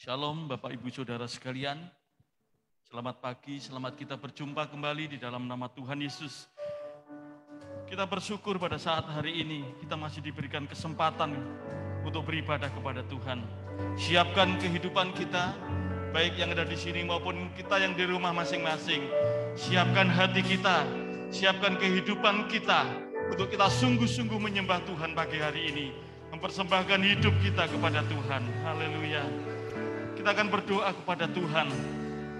Shalom Bapak Ibu Saudara sekalian, selamat pagi, selamat kita berjumpa kembali di dalam nama Tuhan Yesus. Kita bersyukur pada saat hari ini kita masih diberikan kesempatan untuk beribadah kepada Tuhan. Siapkan kehidupan kita, baik yang ada di sini maupun kita yang di rumah masing-masing. Siapkan hati kita, siapkan kehidupan kita untuk kita sungguh-sungguh menyembah Tuhan pagi hari ini, mempersembahkan hidup kita kepada Tuhan. Haleluya. Kita akan berdoa kepada Tuhan.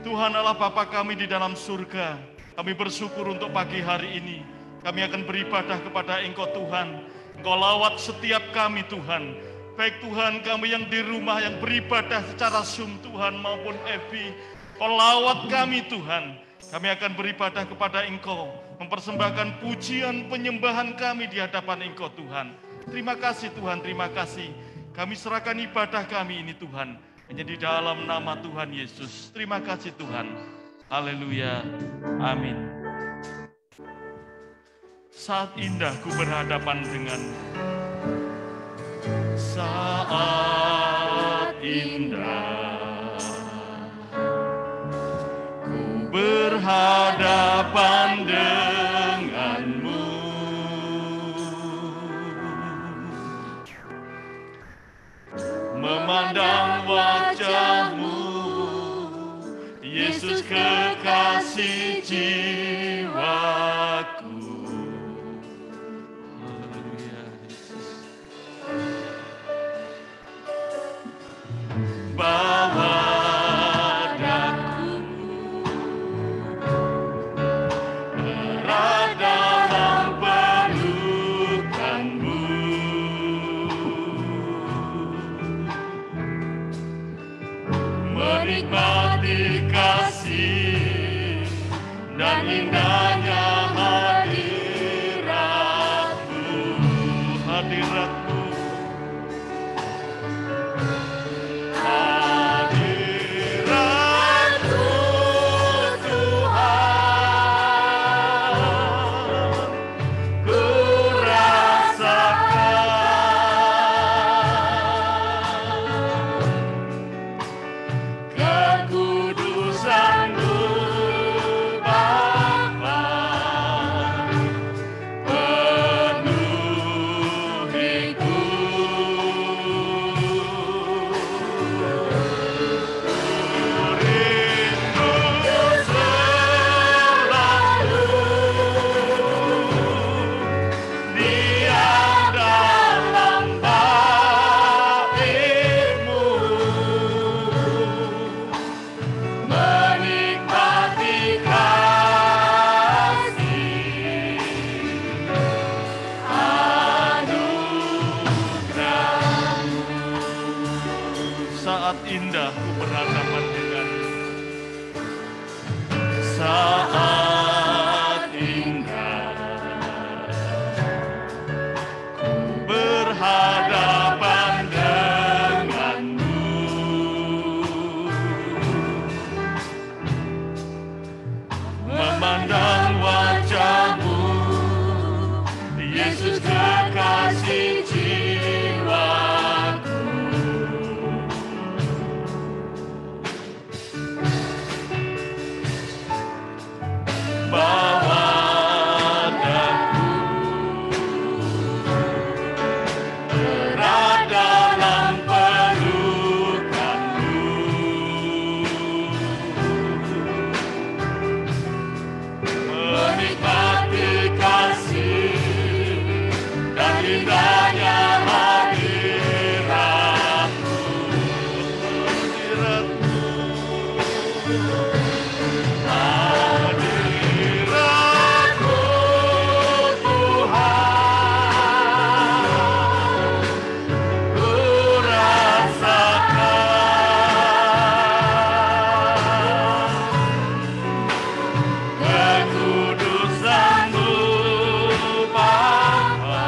Tuhan Allah Bapa kami di dalam surga, kami bersyukur untuk pagi hari ini. Kami akan beribadah kepada Engkau Tuhan. Engkau lawat setiap kami Tuhan. Baik Tuhan kami yang di rumah yang beribadah secara Zoom Tuhan maupun FB. Engkau lawat kami Tuhan. Kami akan beribadah kepada Engkau. Mempersembahkan pujian penyembahan kami di hadapan Engkau Tuhan. Terima kasih Tuhan, terima kasih. Kami serahkan ibadah kami ini Tuhan. Hanya di dalam nama Tuhan Yesus. Terima kasih Tuhan. Haleluya. Amin. Saat indah ku berhadapan dengan saat indah ku berhadapan denganmu. Memandang wajahmu, Yesus kekasih jiwaku. Haleluya, Yesus. Bawa daku erat dalam pelukanmu. Menikmati kasih dan indahnya hadiratmu, hadiratmu, hadiratmu Tuhan, ku rasakan kekudusan-Mu Bapa, penuhiku. Rindu selalu diam dalam bait-Mu, menikmati kasih anugerah. Saat indah ku berhadapan dengan saat indah ku berhadapan denganmu. Memandang wajahmu, Yesus kekasih jiwaku. Bawa daku erat dalam pelukanmu. Menikmati kasih dan indahnya hadiratmu, hadiratmu, hadiratmu Tuhan, ku rasakan kekudusan-Mu Bapa,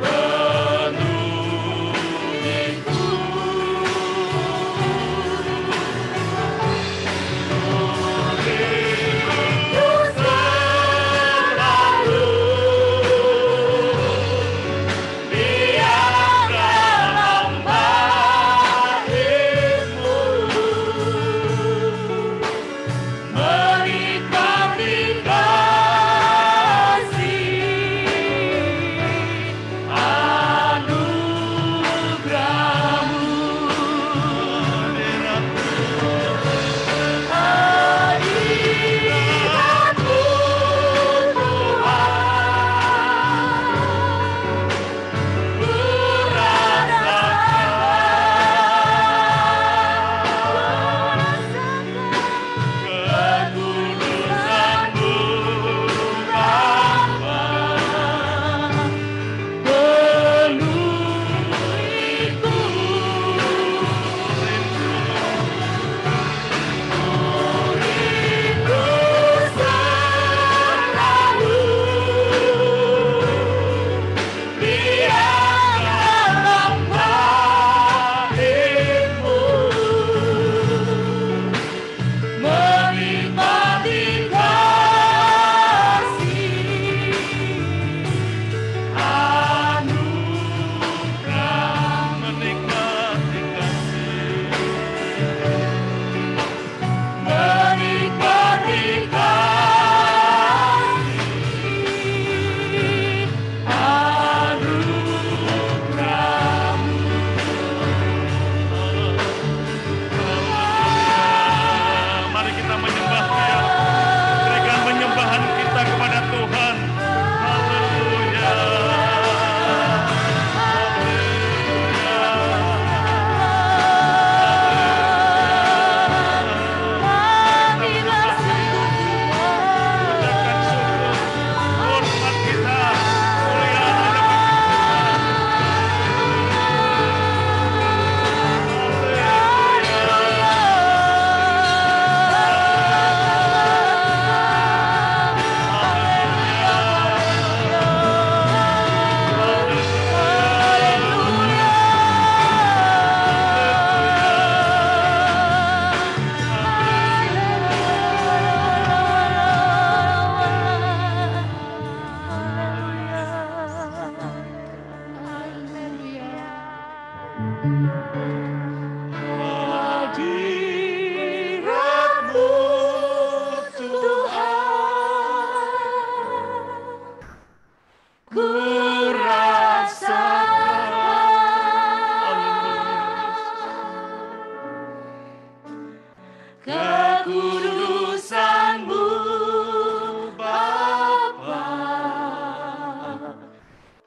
penuhiku. kekudusan-Mu Bapa,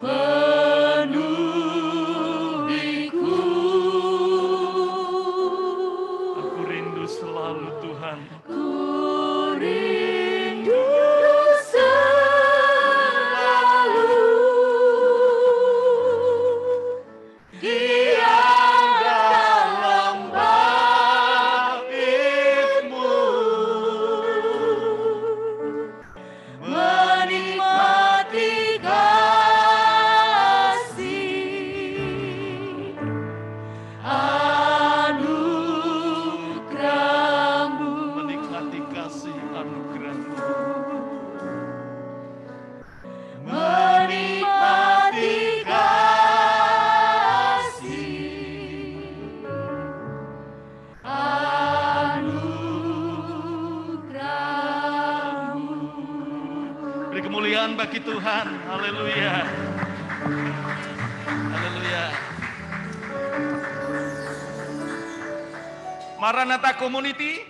penuhiku. Aku rindu selalu Tuhan. Ku rindu selalu diam dalam bait-Mu, menikmati kasih anugerah-Mu, Menikmati kasih anugerah-Mu. menikmati kasih anugerah-Mu. Beri kemuliaan bagi Tuhan. Haleluya. Haleluya. Maranatha Community,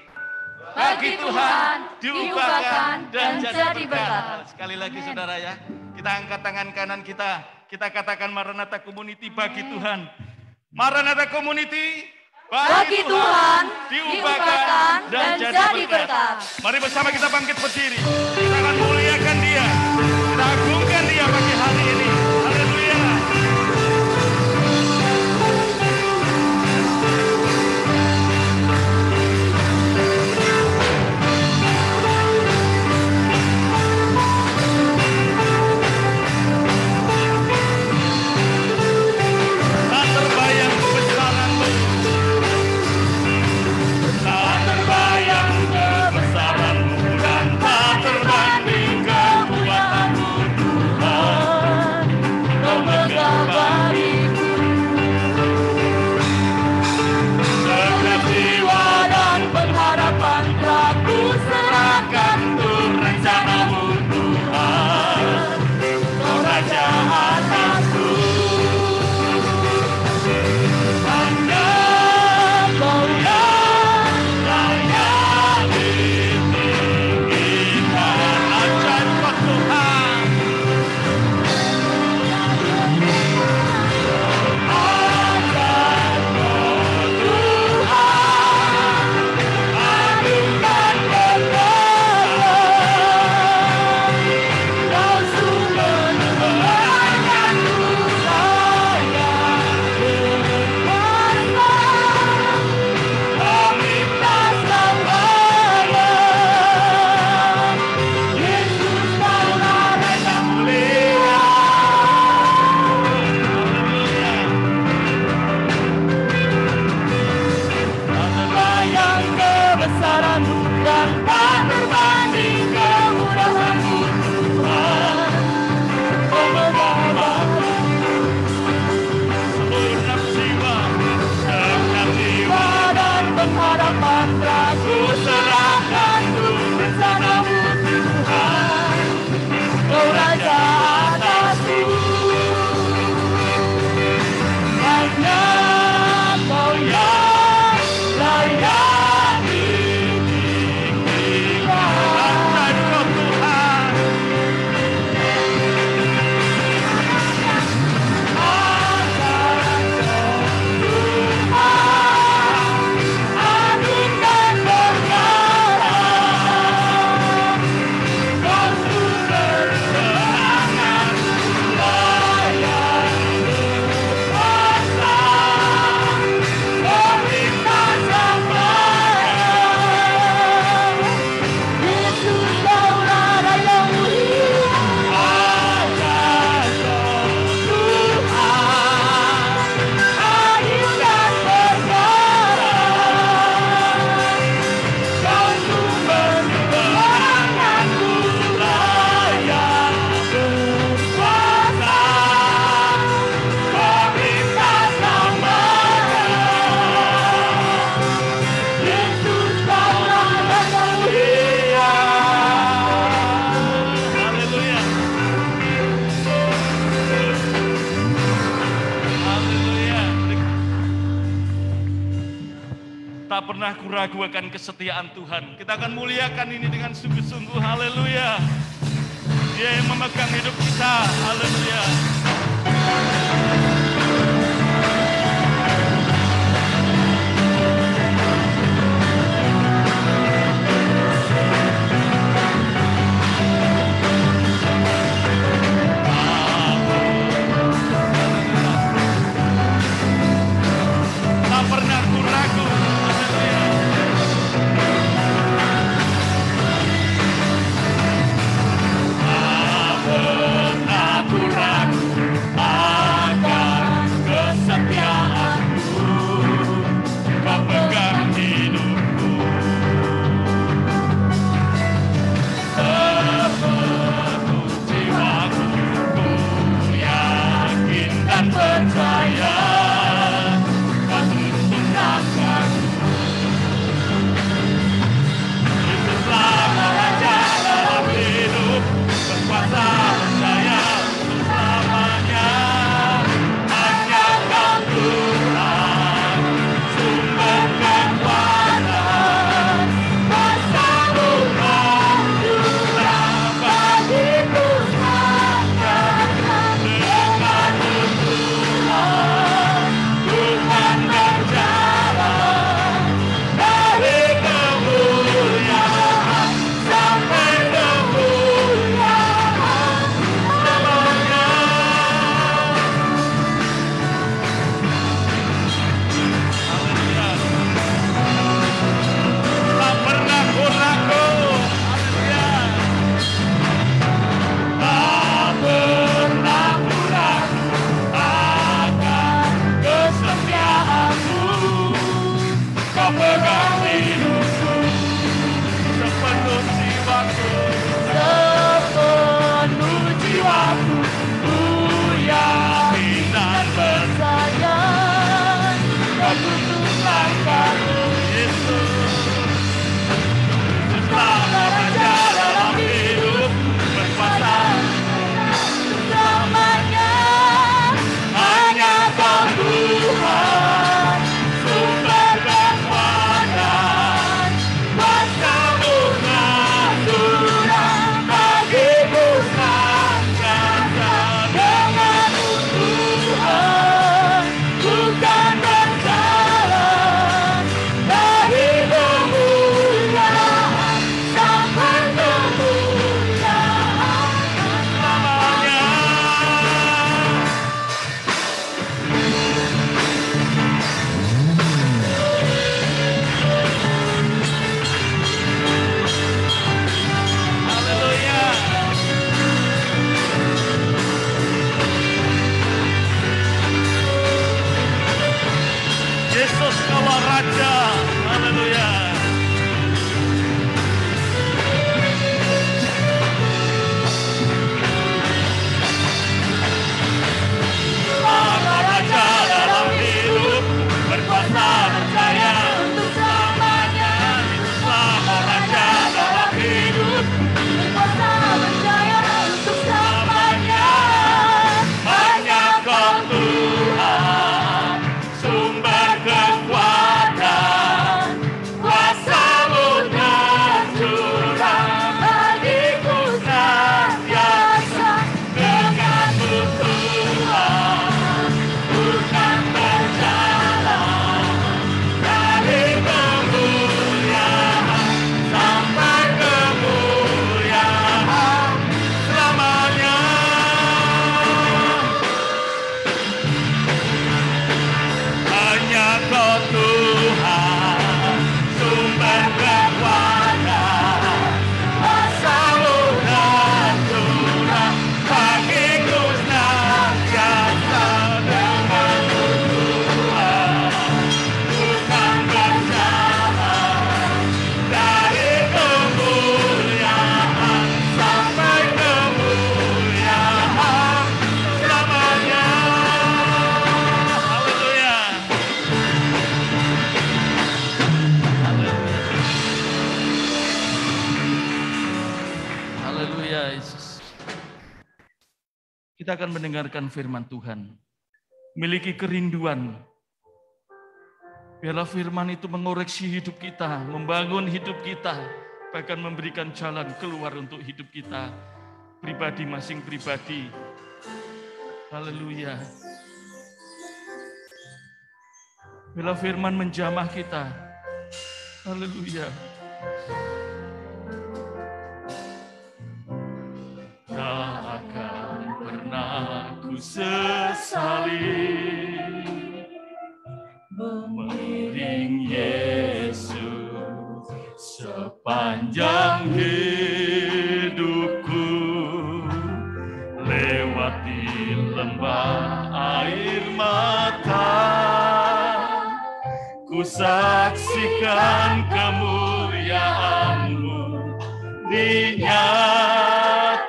bagi Tuhan diubahkan dan jadi berkat. Sekali lagi saudara ya, kita angkat tangan kanan kita katakan Maranatha Community bagi Tuhan. Maranatha Community Bagi Tuhan diubahkan dan jadi berkat. Mari bersama kita bangkit berdiri. Kita akan muliakan Dia. Kita agungkan Dia pagi hari ini. Haleluya. Tak terbayang kebesaran-Mu. Tak terbayang kebesaran-Mu dan tak terbanding kekuatan-Mu, Tuhan. Kau megah bagiku setiap jiwa dan pengharapan telah ku serahkan untuk rencana-Mu, Tuhan. Kau Raja atasku. Hanya Kau yang layak ditinggikan. Ajaib Kau Tuhan. Ajaib Kau Tuhan. Agungkan kekuatan. Kau sungguh memuliakanku, sayang berkorban. Pemitas lawangan, Yesus Kaulah Raja mulia. Tak terbayang kebesaran-Mu dan tak terbanding kemurahan-Mu, Tuhan. Kau megah bagiku segenap jiwa dan pengharapan telah ku serahkan untuk rencana-Mu, Tuhan. Kau Raja atasku. Hanya Kau yang layak ditinggikan. Tak pernah kuragu akan kesetiaan Tuhan. Kita akan muliakan ini dengan sungguh-sungguh. Haleluya. Dia yang memegang hidup kita. Haleluya. Tak pernah kuragu. Kita akan mendengarkan firman Tuhan. Miliki kerinduan Biarlah firman itu mengoreksi hidup kita, membangun hidup kita, bahkan memberikan jalan keluar untuk hidup kita, pribadi masing pribadi. Haleluya. Biarlah firman menjamah kita. Haleluya. Tak akan pernah ku sesali mengiring Yesus sepanjang hidupku, lewati lembah air mata, ku saksikan kemuliaan-Mu dinyatakan.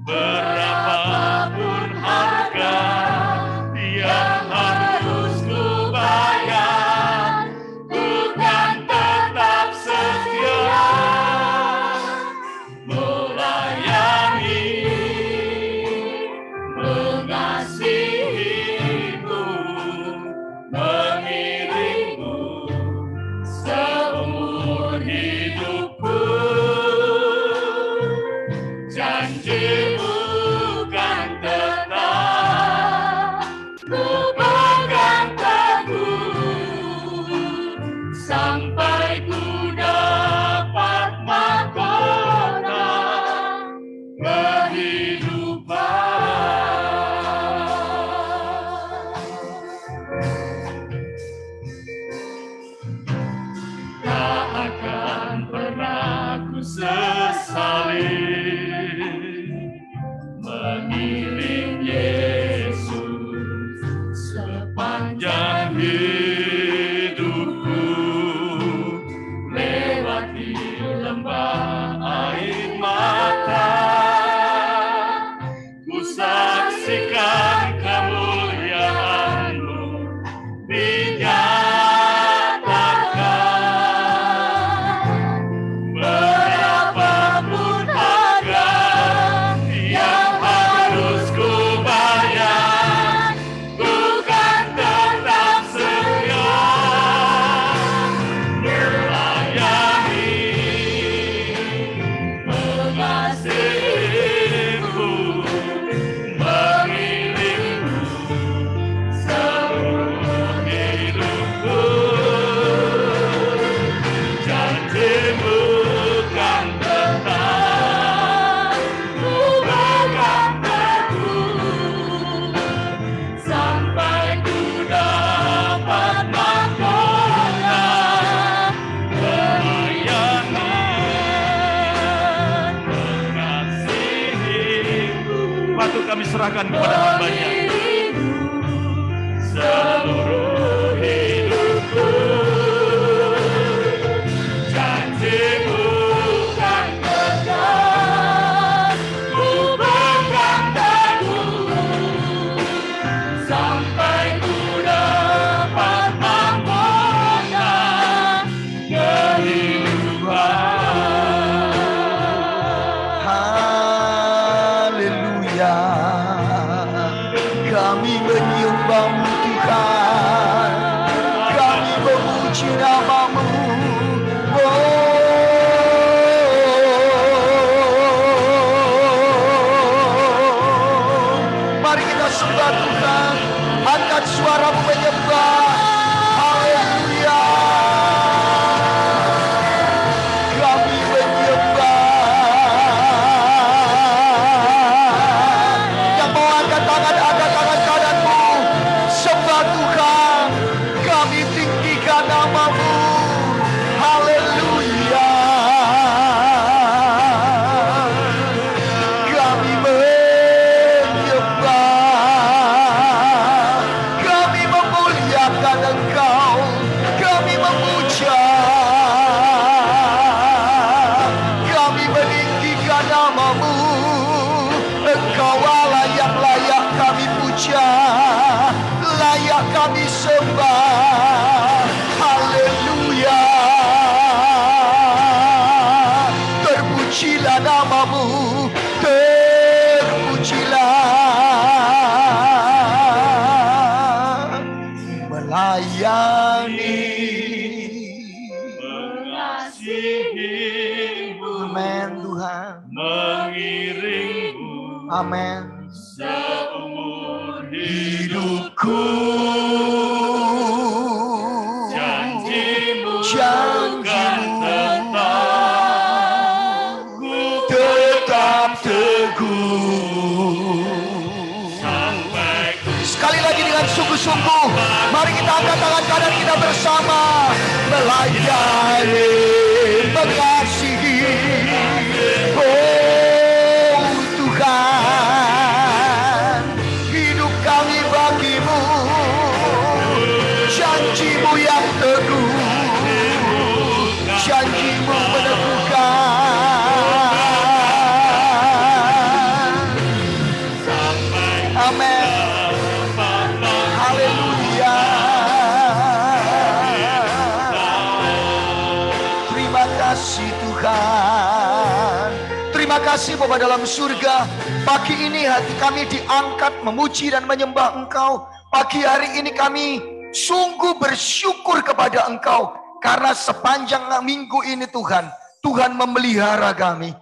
Berapapun harga yang harus ku bayar, ku kan tetap setia melayani, mengasihi-Mu, mengiring-Mu seumur hidupku. Janji-Mu kan tetap ku pegang teguh sampai ku dapat mahkota kehidupan. Tak akan pernah ku sesali mengiring Yesus sepanjang hidupku, lewati lembah air mata, ku saksikan kemuliaan-Mu dinyatakan. Berapapun harga yang harus ku bayar, ku kan tetap setia melayani, mengasihi-Mu, mengiring-Mu seumur hidupku. Janji-Mu kan tetap ku pegang teguh sampai ku dapat mahkota kemuliaan, mengasihi-Mu. Patut kami serahkan kepada hamba-Nya seluruh hidupku. Janji-Mu kan tetap ku pegang teguh sampai ku dapat mahkota kehidupan. Haleluya. Kami menyembah-Mu Tuhan, kami memuji nama-Mu. Mari kita sembah Tuhan, angkat suara-Mu menyembah. Haleluya. Kami menyembah. Yang mau angkat tangan, angkat tangan kananmu. Sembah Tuhan, kami tinggikan nama-Mu. Haleluya. Kami menyembah, kami memuliakan Engkau, kami memuja, kami meninggikan nama-Mu. Engkau Allah yang layak kami puja, layak kami sembah. Haleluya. Terpujilah nama-Mu, terpujilah. melayani. Mengasihimu, Amin Tuhan. mengiringmu Amin. seumur Hidupku, Janjimu janjimu ku tetap teguh. sampai Sekali lagi dengan sungguh-sungguh, mari kita angkat tangan kanan kita bersama, melayani, mengasihi. Oh Tuhan, hidup kami bagimu, janjimu yang teguh, janjimu meneguhkan. Amin. Haleluya. Terima kasih Tuhan. Terima kasih Bapa dalam surga. Pagi ini hati kami diangkat memuji dan menyembah Engkau. Pagi hari ini kami sungguh bersyukur kepada Engkau. Karena sepanjang minggu ini Tuhan, Tuhan memelihara kami.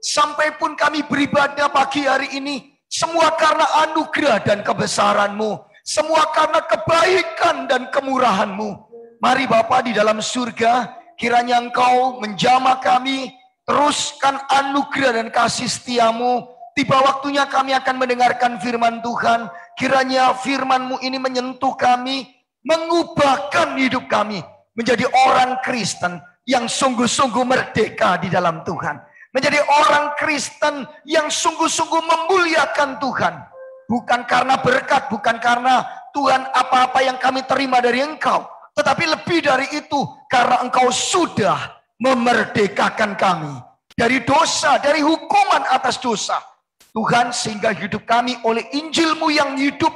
Sampai pun kami beribadah pagi hari ini, semua karena anugerah dan kebesaran-Mu. Semua karena kebaikan dan kemurahan-Mu. Mari Bapa di dalam surga, kiranya Engkau menjamah kami, teruskan anugerah dan kasih setia-Mu. Tiba waktunya kami akan mendengarkan firman Tuhan. Kiranya firman-Mu ini menyentuh kami, mengubahkan hidup kami menjadi orang Kristen yang sungguh-sungguh merdeka di dalam Tuhan. Menjadi orang Kristen yang sungguh-sungguh memuliakan Tuhan. Bukan karena berkat, bukan karena Tuhan apa-apa yang kami terima dari Engkau. Tetapi lebih dari itu, karena Engkau sudah memerdekakan kami dari dosa, dari hukuman atas dosa. Tuhan, sehingga hidup kami oleh Injil-Mu yang hidup,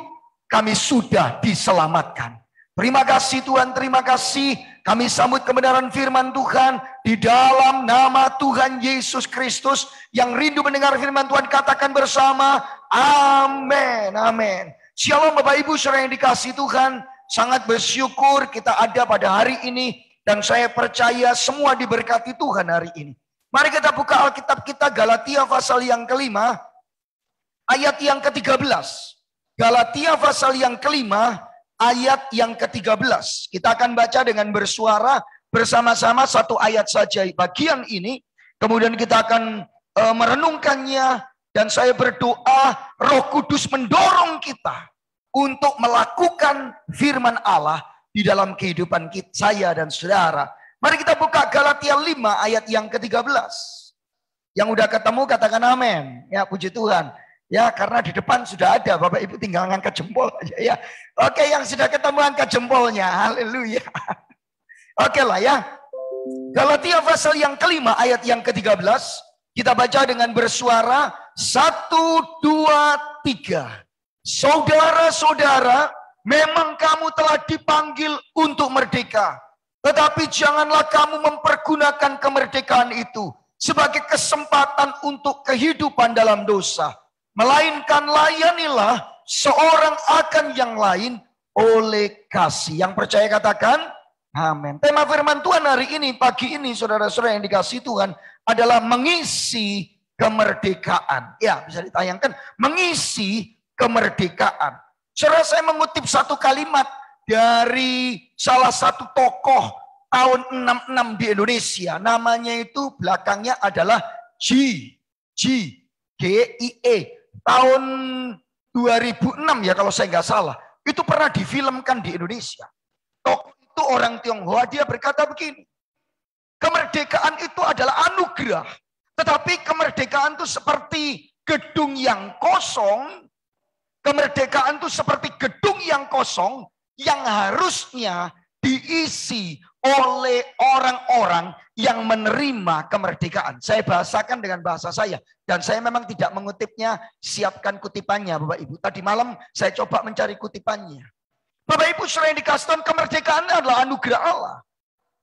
kami sudah diselamatkan. Terima kasih Tuhan, terima kasih. Kami sambut kebenaran firman Tuhan di dalam nama Tuhan Yesus Kristus. Yang rindu mendengar firman Tuhan katakan bersama, amin, amin. Shalom Bapak Ibu saudara yang dikasihi Tuhan. Sangat bersyukur kita ada pada hari ini. Dan saya percaya semua diberkati Tuhan hari ini. Mari kita buka Alkitab kita Galatia pasal yang kelima. Ayat yang ke-13. Galatia pasal yang kelima. Ayat yang ke-13. Kita akan baca dengan bersuara bersama-sama satu ayat saja bagian ini. Kemudian kita akan merenungkannya. Dan saya berdoa Roh Kudus mendorong kita untuk melakukan firman Allah di dalam kehidupan saya dan saudara. Mari kita buka Galatia 5 ayat yang ke-13. Yang udah ketemu katakan amin. Ya puji Tuhan. Ya karena di depan sudah ada, Bapak Ibu tinggal ngangkat jempol aja ya. Oke, yang sudah ketemu angkat jempolnya. Haleluya. Oke lah ya. Galatia pasal yang kelima ayat yang ke-13. Kita baca dengan bersuara 1, 2, 3. Saudara-saudara, memang kamu telah dipanggil untuk merdeka. Tetapi janganlah kamu mempergunakan kemerdekaan itu sebagai kesempatan untuk kehidupan dalam dosa. Melainkan layanilah seorang akan yang lain oleh kasih. Yang percaya katakan, amin. Tema firman Tuhan hari ini, pagi ini, saudara-saudara yang dikasihi Tuhan, adalah mengisi kemerdekaan. Ya, bisa ditayangkan, mengisi kemerdekaan. Saudara, saya mengutip satu kalimat dari salah satu tokoh tahun 66 di Indonesia. Namanya itu belakangnya adalah G.I.E. Tahun 2006 ya kalau saya nggak salah. Itu pernah difilmkan di Indonesia. Tokoh itu orang Tionghoa, dia berkata begini. Kemerdekaan itu adalah anugerah. Tetapi kemerdekaan itu seperti gedung yang kosong. Kemerdekaan itu seperti gedung yang kosong yang harusnya diisi oleh orang-orang yang menerima kemerdekaan. Saya bahasakan dengan bahasa saya. Dan saya memang tidak mengutipnya, siapkan kutipannya Bapak Ibu. Tadi malam saya coba mencari kutipannya. Bapak Ibu saudara yang dikasihi Tuhan, kemerdekaan adalah anugerah Allah.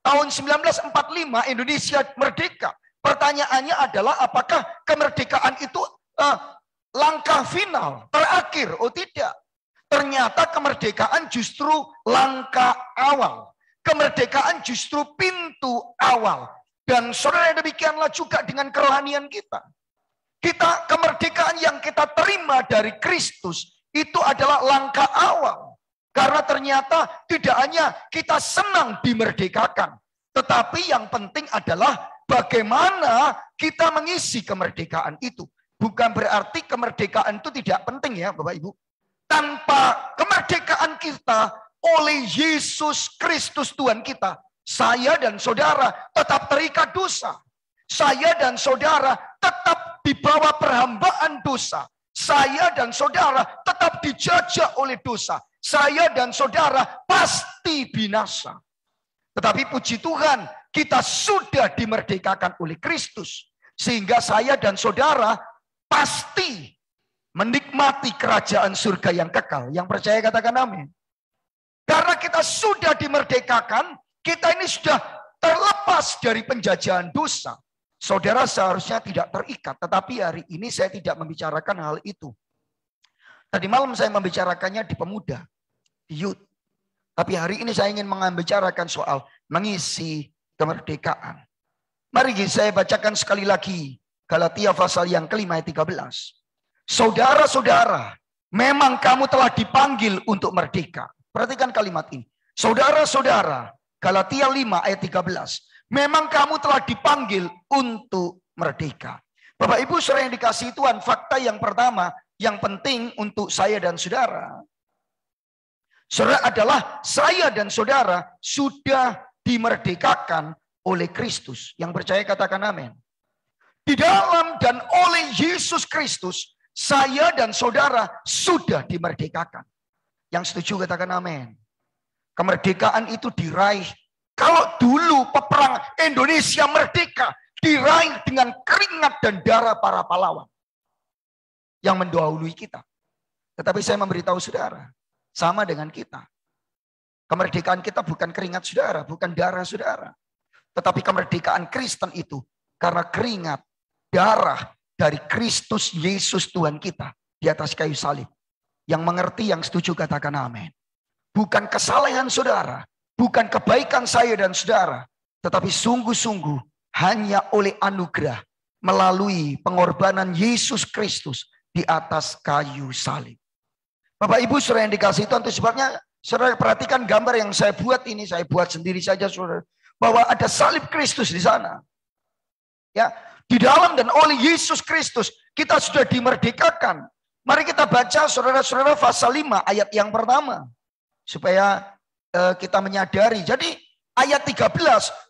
Tahun 1945 Indonesia merdeka. Pertanyaannya adalah apakah kemerdekaan itu langkah final, terakhir? Oh tidak. ternyata kemerdekaan justru langkah awal. Kemerdekaan justru pintu awal. Dan saudara, demikianlah juga dengan kerohanian kita. Kemerdekaan yang kita terima dari Kristus itu adalah langkah awal. Karena ternyata tidak hanya kita senang dimerdekakan, tetapi yang penting adalah bagaimana kita mengisi kemerdekaan itu. Bukan berarti kemerdekaan itu tidak penting ya Bapak Ibu. Tanpa kemerdekaan kita oleh Yesus Kristus Tuhan kita, saya dan saudara tetap terikat dosa. Saya dan saudara tetap di bawah perhambaan dosa. Saya dan saudara tetap dijajah oleh dosa. Saya dan saudara pasti binasa. Tetapi puji Tuhan, kita sudah dimerdekakan oleh Kristus. Sehingga saya dan saudara pasti menikmati kerajaan surga yang kekal. Yang percaya katakan amin. Karena kita sudah dimerdekakan, kita ini sudah terlepas dari penjajahan dosa. Saudara seharusnya tidak terikat, tetapi hari ini saya tidak membicarakan hal itu. Tadi malam saya membicarakannya di pemuda, di youth. Tapi hari ini saya ingin membicarakan soal mengisi kemerdekaan. Mari saya bacakan sekali lagi Galatia pasal yang kelima ayat 13. Saudara-saudara, memang kamu telah dipanggil untuk merdeka. Perhatikan kalimat ini. Saudara-saudara, Galatia 5 ayat 13. Memang kamu telah dipanggil untuk merdeka. Bapak Ibu saudara yang dikasihi Tuhan, fakta yang pertama yang penting untuk saya dan saudara. Saudara adalah saya dan saudara sudah dimerdekakan oleh Kristus. Yang percaya katakan amin. Di dalam dan oleh Yesus Kristus, saya dan saudara sudah dimerdekakan. Yang setuju katakan amin. Kemerdekaan itu diraih. Kalau dulu peperang Indonesia merdeka diraih dengan keringat dan darah para pahlawan yang mendahului kita. Tetapi saya memberitahu saudara, sama dengan kita. Kemerdekaan kita bukan keringat saudara, bukan darah saudara. Tetapi kemerdekaan Kristen itu karena keringat, darah dari Kristus Yesus Tuhan kita di atas kayu salib. Yang mengerti, yang setuju katakan amin. Bukan kesalahan saudara, bukan kebaikan saya dan saudara, tetapi sungguh-sungguh hanya oleh anugerah melalui pengorbanan Yesus Kristus di atas kayu salib. Bapak Ibu saudara yang dikasihi Tuhan, itu sebabnya saudara perhatikan gambar yang saya buat ini, saya buat sendiri saja saudara, bahwa ada salib Kristus di sana. Ya, di dalam dan oleh Yesus Kristus kita sudah dimerdekakan. Mari kita baca saudara-saudara pasal 5 ayat yang pertama supaya kita menyadari. Jadi ayat 13,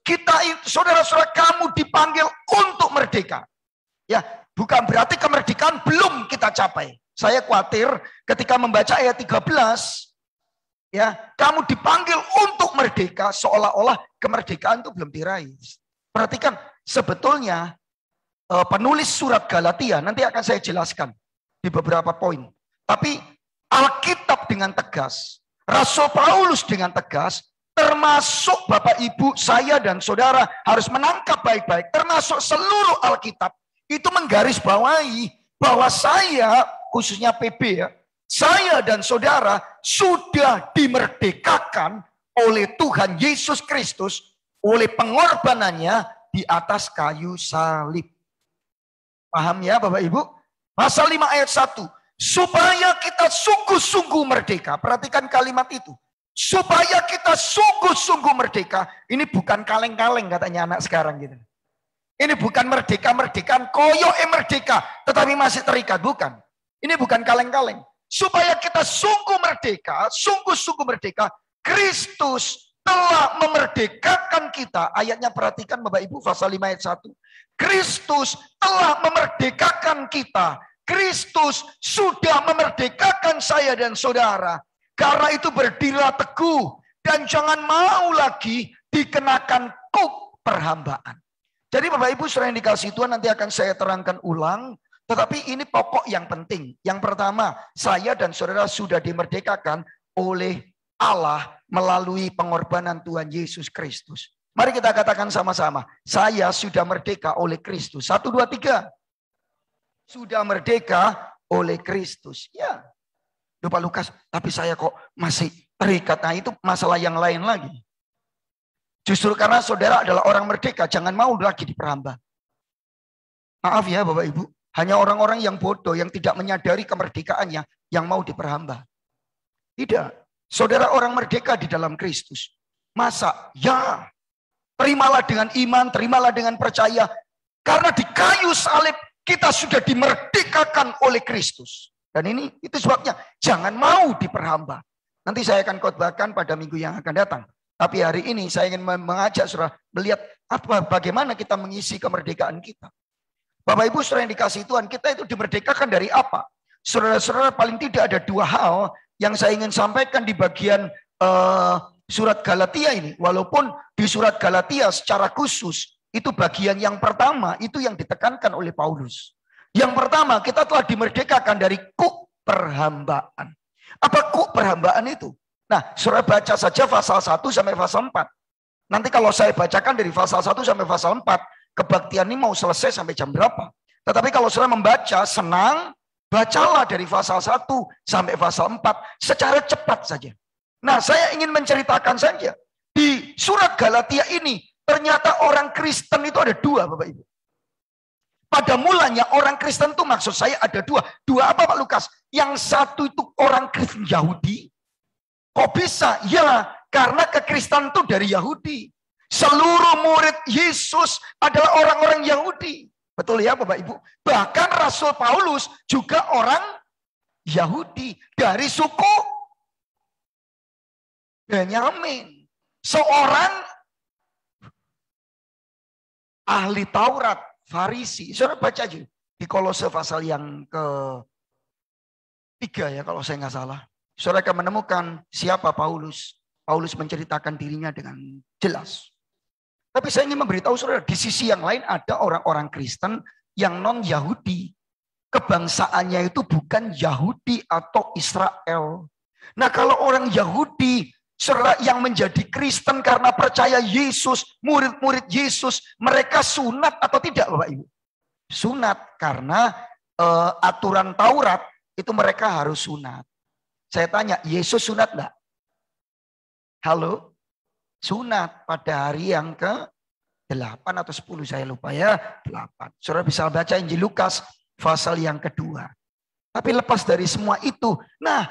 kita saudara-saudara kamu dipanggil untuk merdeka. Ya, bukan berarti kemerdekaan belum kita capai. Saya khawatir ketika membaca ayat 13, ya, kamu dipanggil untuk merdeka seolah-olah kemerdekaan itu belum diraih. Perhatikan, sebetulnya penulis surat Galatia nanti akan saya jelaskan di beberapa poin. Tapi Alkitab dengan tegas, Rasul Paulus dengan tegas, termasuk Bapak Ibu, saya dan saudara harus menangkap baik-baik, termasuk seluruh Alkitab, itu menggarisbawahi bahwa saya, khususnya PB ya, saya dan saudara sudah dimerdekakan oleh Tuhan Yesus Kristus, oleh pengorbanannya di atas kayu salib. Paham ya Bapak Ibu? Pasal 5 ayat 1. Supaya kita sungguh-sungguh merdeka. Perhatikan kalimat itu. Supaya kita sungguh-sungguh merdeka. Ini bukan kaleng-kaleng katanya anak sekarang gitu. Ini bukan merdeka-merdekaan koyo merdeka. Tetapi masih terikat. Bukan. Ini bukan kaleng-kaleng. Supaya kita sungguh merdeka. Sungguh-sungguh merdeka. Kristus telah memerdekakan kita. Ayatnya perhatikan Bapak Ibu. Pasal 5 ayat 1. Kristus telah memerdekakan kita. Kristus sudah memerdekakan saya dan saudara. Karena itu berdirilah teguh. Dan jangan mau lagi dikenakan kuk perhambaan. Jadi Bapak Ibu saudara yang dikasihi Tuhan, nanti akan saya terangkan ulang. Tetapi ini pokok yang penting. Yang pertama, saya dan saudara sudah dimerdekakan oleh Allah melalui pengorbanan Tuhan Yesus Kristus. Mari kita katakan sama-sama. Saya sudah merdeka oleh Kristus. 1, 2, 3. Sudah merdeka oleh Kristus. Ya. Loh Pak Lukas, tapi saya kok masih terikat. Nah itu masalah yang lain lagi. Justru karena saudara adalah orang merdeka, jangan mau lagi diperhamba. Maaf ya Bapak Ibu, hanya orang-orang yang bodoh, yang tidak menyadari kemerdekaannya, yang mau diperhamba. Tidak, saudara orang merdeka di dalam Kristus. Masa? Ya, terimalah dengan iman, terimalah dengan percaya. Karena di kayu salib kita sudah dimerdekakan oleh Kristus. Dan ini itu sebabnya jangan mau diperhamba. Nanti saya akan khotbahkan pada minggu yang akan datang. Tapi hari ini saya ingin mengajak saudara melihat bagaimana kita mengisi kemerdekaan kita. Bapak Ibu saudara yang dikasihi Tuhan, kita itu dimerdekakan dari apa? Saudara-saudara, paling tidak ada dua hal yang saya ingin sampaikan di bagian surat Galatia ini. Walaupun di surat Galatia secara khusus, itu bagian yang pertama, itu yang ditekankan oleh Paulus. Yang pertama, kita telah dimerdekakan dari kuk perhambaan. Apa kuk perhambaan itu? Nah, saudara baca saja pasal 1 sampai pasal 4. Nanti kalau saya bacakan dari pasal 1 sampai pasal 4, kebaktian ini mau selesai sampai jam berapa? Tetapi kalau saudara membaca, senang, bacalah dari pasal 1 sampai pasal 4 secara cepat saja. Nah, saya ingin menceritakan saja. Di surat Galatia ini, ternyata orang Kristen itu ada dua, Bapak Ibu. Pada mulanya orang Kristen itu maksud saya ada dua. Dua apa Pak Lukas? Yang satu itu orang Kristen Yahudi. Kok bisa? Ya, karena kekristenan itu dari Yahudi. Seluruh murid Yesus adalah orang-orang Yahudi. Betul ya Bapak Ibu? Bahkan Rasul Paulus juga orang Yahudi. Dari suku Benyamin. Seorang ahli Taurat, Farisi. Saudara baca aja di Kolose pasal yang ke-3 ya kalau saya nggak salah. Saudara akan menemukan siapa Paulus. Paulus menceritakan dirinya dengan jelas. Tapi saya ingin memberitahu saudara, di sisi yang lain ada orang-orang Kristen yang non-Yahudi. Kebangsaannya itu bukan Yahudi atau Israel. Nah kalau orang Yahudi, saudara yang menjadi Kristen karena percaya Yesus, murid-murid Yesus, mereka sunat atau tidak Bapak Ibu? Sunat, karena aturan Taurat itu mereka harus sunat. Saya tanya, Yesus sunat enggak? Halo? Sunat pada hari yang ke-8 atau 10, saya lupa ya, 8. Saudara bisa baca Injil Lukas pasal yang kedua. Tapi lepas dari semua itu, nah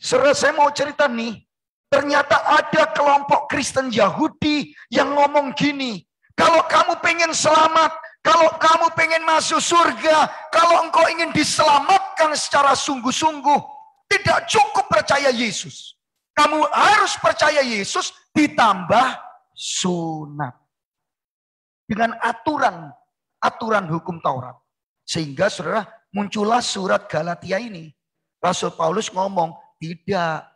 saudara saya mau cerita nih, ternyata ada kelompok Kristen Yahudi yang ngomong gini, kalau kamu pengen selamat, kalau kamu pengen masuk surga, kalau engkau ingin diselamatkan secara sungguh-sungguh, tidak cukup percaya Yesus. Kamu harus percaya Yesus ditambah sunat. Dengan aturan hukum Taurat. Sehingga saudara muncullah surat Galatia ini. Rasul Paulus ngomong, tidak.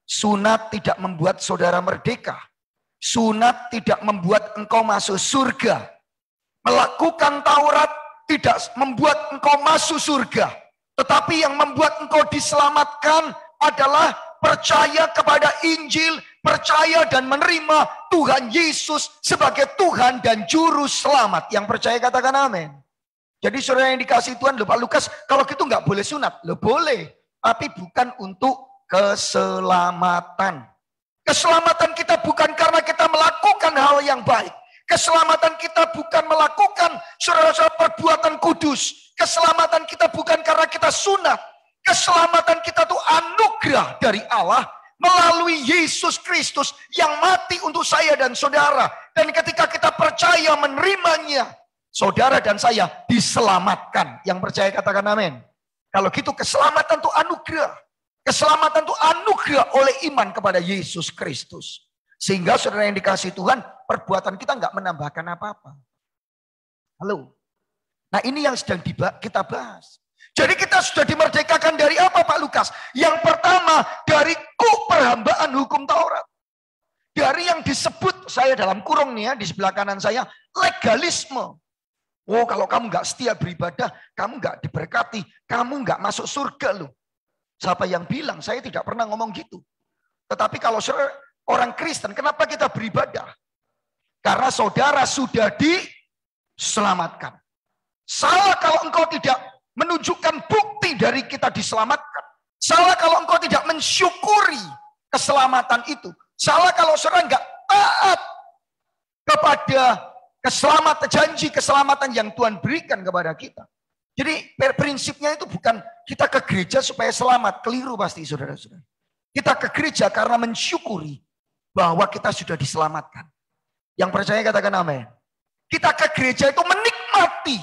Sunat tidak membuat saudara merdeka. Sunat tidak membuat engkau masuk surga. Melakukan Taurat tidak membuat engkau masuk surga. Tetapi yang membuat engkau diselamatkan adalah percaya kepada Injil, percaya dan menerima Tuhan Yesus sebagai Tuhan dan Juru Selamat. Yang percaya katakan amin. Jadi saudara yang dikasih Tuhan, Pak Lukas, kalau gitu nggak boleh sunat. Loh boleh, tapi bukan untuk keselamatan. Keselamatan kita bukan karena kita melakukan hal yang baik. Keselamatan kita bukan melakukan saudara-saudara perbuatan kudus. Keselamatan kita bukan karena kita sunat. Keselamatan kita itu anugerah dari Allah melalui Yesus Kristus yang mati untuk saya dan saudara. Dan ketika kita percaya menerimanya, saudara dan saya diselamatkan. Yang percaya katakan amin. Kalau gitu keselamatan itu anugerah. Keselamatan itu anugerah oleh iman kepada Yesus Kristus. Sehingga saudara yang dikasihi Tuhan, perbuatan kita nggak menambahkan apa-apa. Halo. Nah ini yang sedang kita bahas. Jadi kita sudah dimerdekakan dari apa Pak Lukas? Yang pertama dari perhambaan hukum Taurat. Dari yang disebut, saya dalam kurung nih ya, di sebelah kanan saya, legalisme. Oh kalau kamu nggak setia beribadah, kamu nggak diberkati, kamu nggak masuk surga loh. Siapa yang bilang? Saya tidak pernah ngomong gitu. Tetapi kalau orang Kristen, kenapa kita beribadah? Karena saudara sudah diselamatkan. Salah kalau engkau tidak menunjukkan bukti dari kita diselamatkan. Salah kalau engkau tidak mensyukuri keselamatan itu. Salah kalau saudara enggak taat kepada keselamatan, janji keselamatan yang Tuhan berikan kepada kita. Jadi prinsipnya itu bukan kita ke gereja supaya selamat. Keliru pasti saudara-saudara. Kita ke gereja karena mensyukuri bahwa kita sudah diselamatkan. Yang percaya katakan amin. Kita ke gereja itu menikmati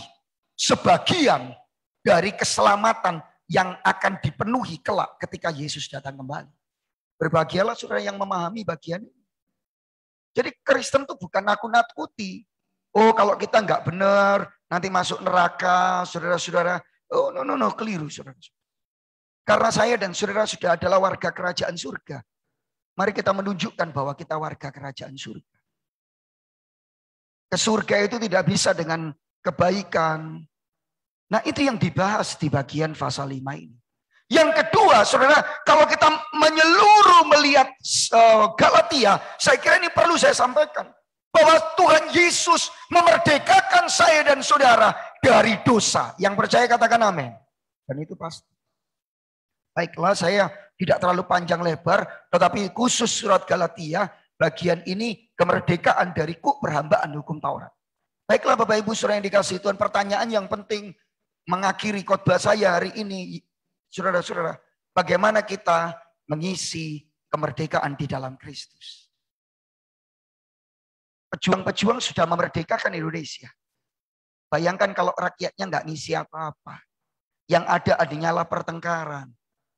sebagian dari keselamatan yang akan dipenuhi kelak ketika Yesus datang kembali. Berbahagialah saudara yang memahami bagian ini. Jadi Kristen itu bukan nakut-nakuti. Oh kalau kita nggak benar, nanti masuk neraka, saudara-saudara. Oh no, keliru saudara. Karena saya dan saudara sudah adalah warga kerajaan surga. Mari kita menunjukkan bahwa kita warga kerajaan surga. Ke surga itu tidak bisa dengan kebaikan. Nah itu yang dibahas di bagian pasal 5 ini. Yang kedua, saudara, kalau kita menyeluruh melihat Galatia, saya kira ini perlu saya sampaikan. Bahwa Tuhan Yesus memerdekakan saya dan saudara dari dosa. Yang percaya katakan amin. Dan itu pasti. Baiklah, saya tidak terlalu panjang lebar, tetapi khusus surat Galatia, bagian ini kemerdekaan dari perhambaan hukum Taurat. Baiklah Bapak Ibu saudara yang dikasihi Tuhan, pertanyaan yang penting mengakhiri khotbah saya hari ini, saudara-saudara, bagaimana kita mengisi kemerdekaan di dalam Kristus? Pejuang-pejuang sudah memerdekakan Indonesia. Bayangkan kalau rakyatnya nggak ngisi apa-apa. Yang ada nyala pertengkaran,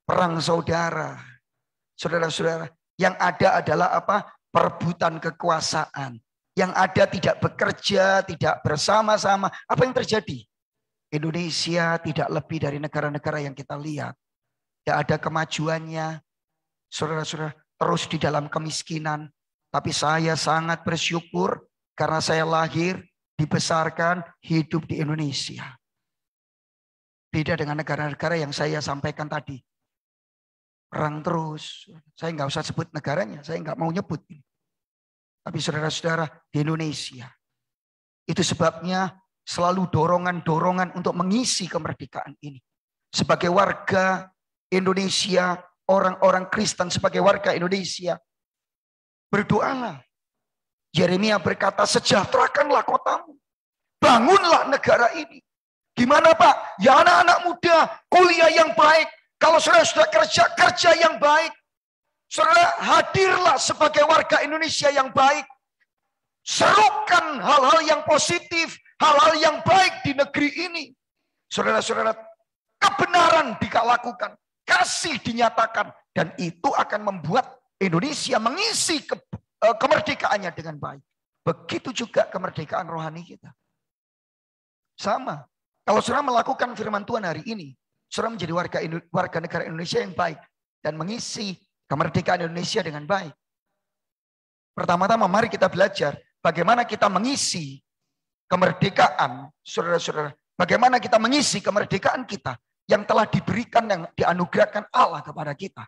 perang saudara. Saudara-saudara, yang ada adalah apa? Perebutan kekuasaan. Yang ada tidak bekerja, tidak bersama-sama. Apa yang terjadi? Indonesia tidak lebih dari negara-negara yang kita lihat. Tidak ada kemajuannya. Saudara-saudara, terus di dalam kemiskinan. Tapi saya sangat bersyukur karena saya lahir, dibesarkan, hidup di Indonesia. Beda dengan negara-negara yang saya sampaikan tadi. Perang terus. Saya nggak usah sebut negaranya, saya nggak mau nyebut. Tapi saudara-saudara di Indonesia. Itu sebabnya selalu dorongan-dorongan untuk mengisi kemerdekaan ini. Sebagai warga Indonesia, orang-orang Kristen sebagai warga Indonesia, berdoalah. Yeremia berkata, sejahterakanlah kotamu. Bangunlah negara ini. Gimana Pak? Ya anak-anak muda, kuliah yang baik. Kalau saudara sudah kerja yang baik. Saudara hadirlah sebagai warga Indonesia yang baik. Serukan hal-hal yang positif, hal-hal yang baik di negeri ini. Saudara-saudara, kebenaran dikalakukan, kasih dinyatakan. Dan itu akan membuat Indonesia mengisi kemerdekaannya dengan baik. Begitu juga kemerdekaan rohani kita. Sama. Kalau saudara melakukan firman Tuhan hari ini, saudara menjadi warga negara Indonesia yang baik. Dan mengisi kemerdekaan Indonesia dengan baik. Pertama-tama mari kita belajar bagaimana kita mengisi kemerdekaan, saudara-saudara. Bagaimana kita mengisi kemerdekaan kita yang telah diberikan, yang dianugerahkan Allah kepada kita.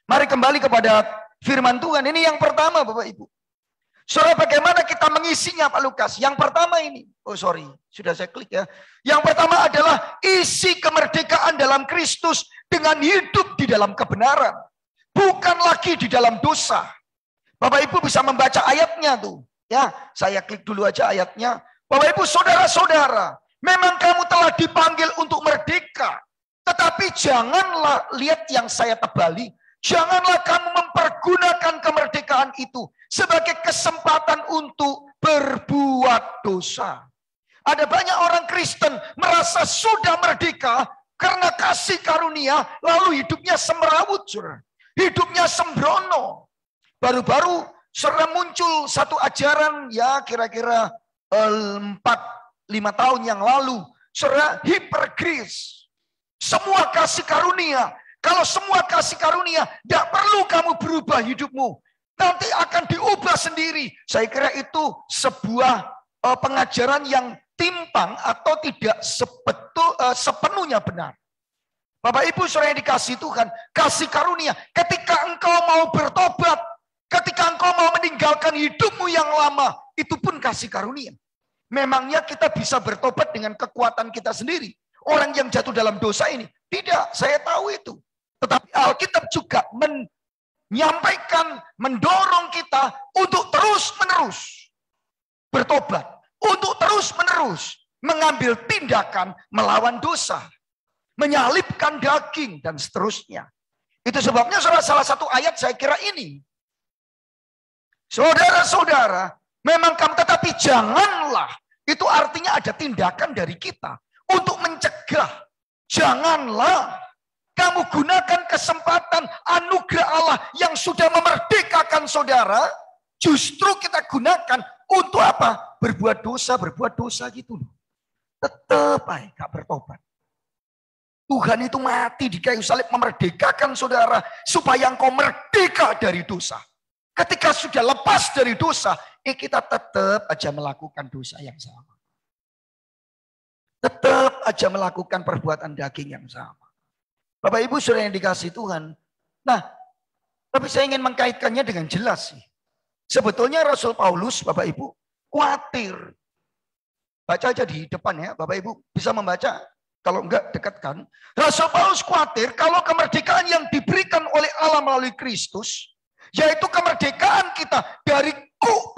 Mari kembali kepada firman Tuhan. Ini yang pertama Bapak Ibu. Saudara, bagaimana kita mengisinya Pak Lukas? Yang pertama ini. Oh sorry, sudah saya klik ya. Yang pertama adalah isi kemerdekaan dalam Kristus dengan hidup di dalam kebenaran. Bukan lagi di dalam dosa. Bapak Ibu bisa membaca ayatnya tuh. Ya, saya klik dulu aja ayatnya. Bapak Ibu saudara-saudara, memang kamu telah dipanggil untuk merdeka. Tetapi janganlah, lihat yang saya tebali, janganlah kamu mempergunakan kemerdekaan itu sebagai kesempatan untuk berbuat dosa. Ada banyak orang Kristen merasa sudah merdeka karena kasih karunia, lalu hidupnya semrawut, saudara. Hidupnya sembrono. Baru-baru saudara muncul satu ajaran ya kira-kira 4-5 tahun yang lalu. Saudara, hipergrace. Semua kasih karunia. Kalau semua kasih karunia, tidak perlu kamu berubah hidupmu. Nanti akan diubah sendiri. Saya kira itu sebuah pengajaran yang timpang atau tidak sepenuhnya benar. Bapak Ibu saudara yang dikasih Tuhan, kasih karunia. Ketika engkau mau bertobat, ketika engkau mau meninggalkan hidupmu yang lama, itu pun kasih karunia. Memangnya kita bisa bertobat dengan kekuatan kita sendiri? Orang yang jatuh dalam dosa ini, tidak, saya tahu itu. Tetapi Alkitab juga menyampaikan, mendorong kita untuk terus-menerus bertobat, untuk terus-menerus mengambil tindakan melawan dosa, menyalibkan daging, dan seterusnya. Itu sebabnya salah satu ayat saya kira ini. Saudara-saudara, memang kamu, tetapi janganlah. Itu artinya ada tindakan dari kita untuk mencegah. Janganlah kamu gunakan kesempatan anugerah Allah yang sudah memerdekakan saudara. Justru kita gunakan untuk apa? Berbuat dosa gitu loh. Tetap aja gak bertobat. Tuhan itu mati di kayu salib memerdekakan saudara supaya engkau merdeka dari dosa. Ketika sudah lepas dari dosa, kita tetap aja melakukan dosa yang sama. Tetap aja melakukan perbuatan daging yang sama. Bapak Ibu saudara yang dikasih Tuhan. Nah, tapi saya ingin mengkaitkannya dengan jelas sih. Sebetulnya Rasul Paulus, Bapak Ibu, khawatir. Baca aja di depan ya, Bapak Ibu bisa membaca. Kalau enggak dekatkan. Rasul Paulus khawatir kalau kemerdekaan yang diberikan oleh Allah melalui Kristus, yaitu kemerdekaan kita dari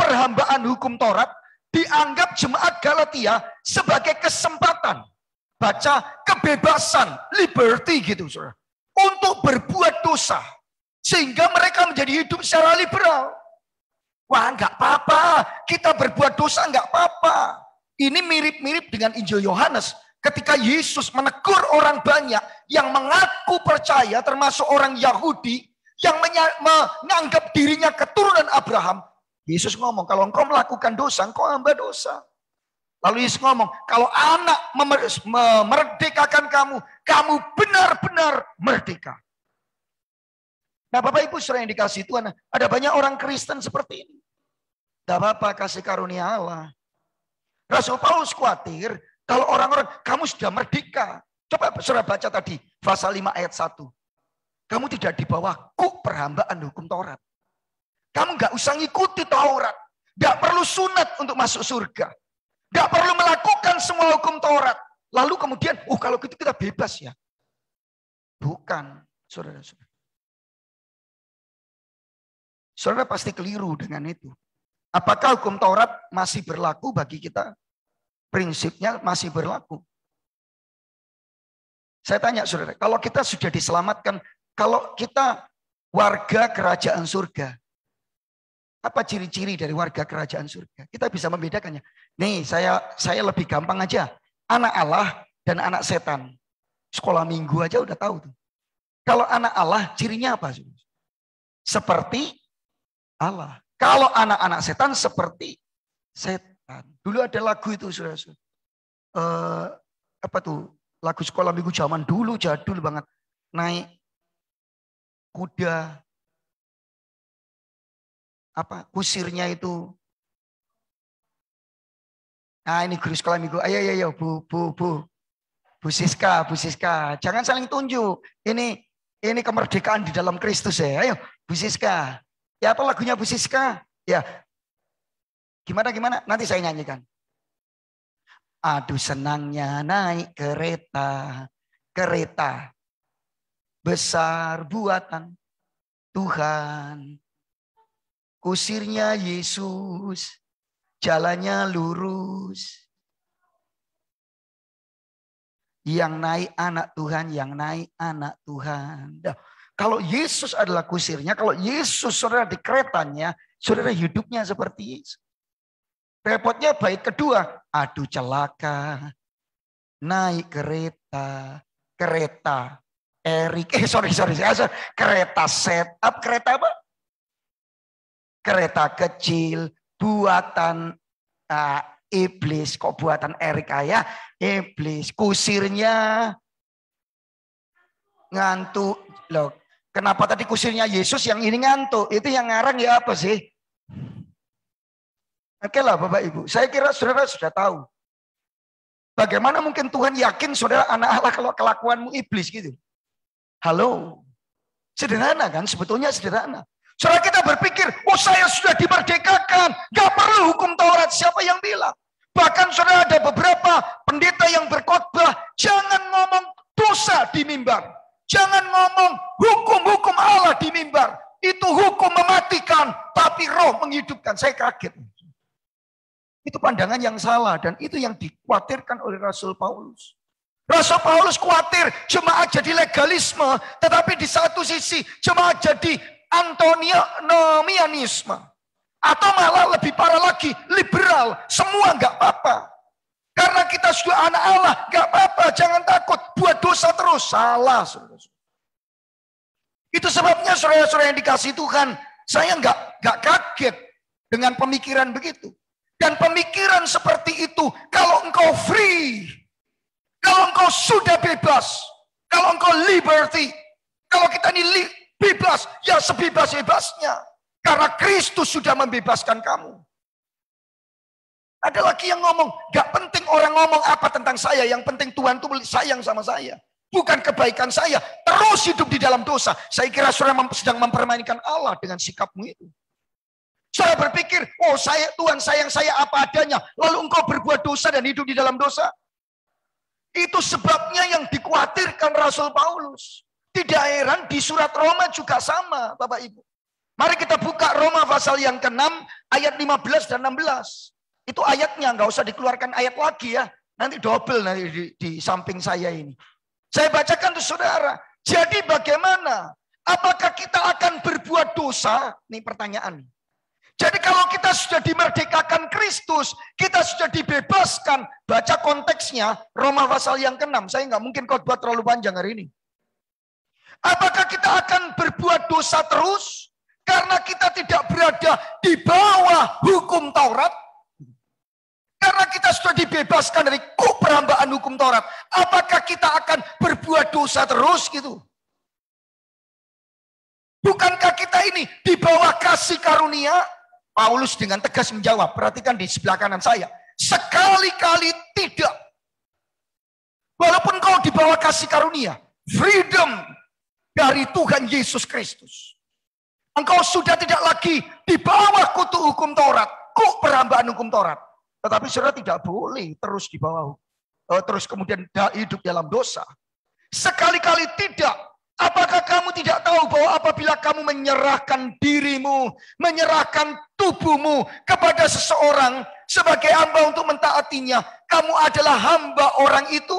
perhambaan hukum Taurat, dianggap jemaat Galatia sebagai kesempatan. Baca kebebasan, liberty gitu saudara. Untuk berbuat dosa. Sehingga mereka menjadi hidup secara liberal. Wah enggak apa-apa, kita berbuat dosa enggak apa-apa. Ini mirip-mirip dengan Injil Yohanes. Ketika Yesus menegur orang banyak yang mengaku percaya, termasuk orang Yahudi, yang menganggap dirinya keturunan Abraham, Yesus ngomong, kalau engkau melakukan dosa, engkau hamba dosa. Lalu Yesus ngomong, kalau anak memerdekakan kamu, kamu benar-benar merdeka. Nah Bapak Ibu saudara yang dikasih Tuhan, ada banyak orang Kristen seperti ini. Tidak apa-apa, kasih karunia Allah. Rasul Paulus khawatir, kalau orang-orang, kamu sudah merdeka. Coba saudara baca tadi, pasal 5 ayat 1. Kamu tidak di bawah perhambaan hukum Taurat. Kamu nggak usah ngikuti Taurat. Nggak perlu sunat untuk masuk surga. Nggak perlu melakukan semua hukum Taurat. Lalu kemudian, kalau gitu kita bebas ya. Bukan, saudara-saudara. Saudara pasti keliru dengan itu. Apakah hukum Taurat masih berlaku bagi kita? Prinsipnya masih berlaku. Saya tanya saudara, kalau kita sudah diselamatkan, kalau kita warga kerajaan surga, apa ciri-ciri dari warga kerajaan surga? Kita bisa membedakannya. Nih, saya lebih gampang aja. Anak Allah dan anak setan. Sekolah minggu aja udah tahu tuh. Kalau anak Allah, cirinya apa? Seperti Allah. Kalau anak-anak setan seperti setan. Dulu ada lagu itu, saudara-saudara. Apa tuh? Lagu sekolah minggu zaman dulu, jadul banget. Naik kuda, apa kusirnya itu. Nah ini guru sekolah minggu. Ayo Bu Siska. Jangan saling tunjuk. Ini kemerdekaan di dalam Kristus ya. Ayo Bu Siska. Ya apa lagunya Bu Siska? Ya. Gimana? Nanti saya nyanyikan. Aduh senangnya naik kereta besar buatan Tuhan. Kusirnya Yesus, jalannya lurus. Yang naik anak Tuhan. Nah, kalau Yesus adalah kusirnya, kalau Yesus saudara di keretanya, saudara hidupnya seperti Yesus. Repotnya bait kedua, aduh celaka, naik kereta kereta setup, kereta apa? Kereta kecil, buatan iblis, kok buatan Erika ya? Iblis, kusirnya ngantuk. Loh, kenapa tadi kusirnya Yesus yang ini ngantuk? Itu yang ngarang ya apa sih? Oke lah Bapak Ibu, saya kira saudara sudah tahu. Bagaimana mungkin Tuhan yakin saudara anak Allah kalau kelakuanmu iblis gitu? Halo, sederhana kan? Sebetulnya sederhana. Saudara kita berpikir, saya sudah dimerdekakan, gak perlu hukum Taurat. Siapa yang bilang? Bahkan saudara ada beberapa pendeta yang berkhotbah, jangan ngomong dosa di mimbar. Jangan ngomong hukum-hukum Allah di mimbar. Itu hukum mematikan, tapi roh menghidupkan. Saya kaget. Itu pandangan yang salah dan itu yang dikhawatirkan oleh Rasul Paulus. Rasul Paulus khawatir jemaat jadi legalisme, tetapi di satu sisi jemaat jadi antinomianisme. Atau malah lebih parah lagi, liberal, semua nggak apa-apa. Karena kita sudah anak Allah, nggak apa-apa, jangan takut, buat dosa terus. Salah, saudara-saudara. Itu sebabnya saudara-saudara yang dikasih Tuhan, saya nggak kaget dengan pemikiran begitu. Dan pemikiran seperti itu, kalau engkau free, kalau engkau sudah bebas, kalau engkau liberty, kalau kita ini bebas, ya sebebas-bebasnya. Karena Kristus sudah membebaskan kamu. Ada lagi yang ngomong, gak penting orang ngomong apa tentang saya, yang penting Tuhan tuh sayang sama saya. Bukan kebaikan saya, terus hidup di dalam dosa. Saya kira saudara sedang mempermainkan Allah dengan sikapmu itu. Saya berpikir, oh Tuhan sayang saya apa adanya, lalu engkau berbuat dosa dan hidup di dalam dosa. Itu sebabnya yang dikhawatirkan Rasul Paulus. Tidak heran di surat Roma juga sama, Bapak Ibu. Mari kita buka Roma pasal yang ke-6, ayat 15 dan 16. Itu ayatnya, nggak usah dikeluarkan ayat lagi ya. Nanti double nanti di samping saya ini. Saya bacakan tuh saudara. Jadi bagaimana? Apakah kita akan berbuat dosa? Ini pertanyaan. Jadi kalau kita sudah dimerdekakan Kristus, kita sudah dibebaskan. Baca konteksnya, Roma pasal yang ke-6. Saya nggak mungkin khotbah terlalu panjang hari ini. Apakah kita akan berbuat dosa terus? Karena kita tidak berada di bawah hukum Taurat. Karena kita sudah dibebaskan dari perhambaan hukum Taurat. Apakah kita akan berbuat dosa terus gitu? Bukankah kita ini di bawah kasih karunia? Paulus dengan tegas menjawab, perhatikan di sebelah kanan saya. Sekali-kali tidak. Walaupun kau di bawah kasih karunia, freedom dari Tuhan Yesus Kristus. Engkau sudah tidak lagi di bawah kutu hukum Taurat, perhambaan hukum Taurat. Tetapi saudara tidak boleh terus di bawah, terus kemudian hidup dalam dosa. Sekali-kali tidak. Apakah kamu tidak tahu bahwa apabila kamu menyerahkan dirimu, menyerahkan tubuhmu kepada seseorang sebagai hamba untuk mentaatinya, kamu adalah hamba orang itu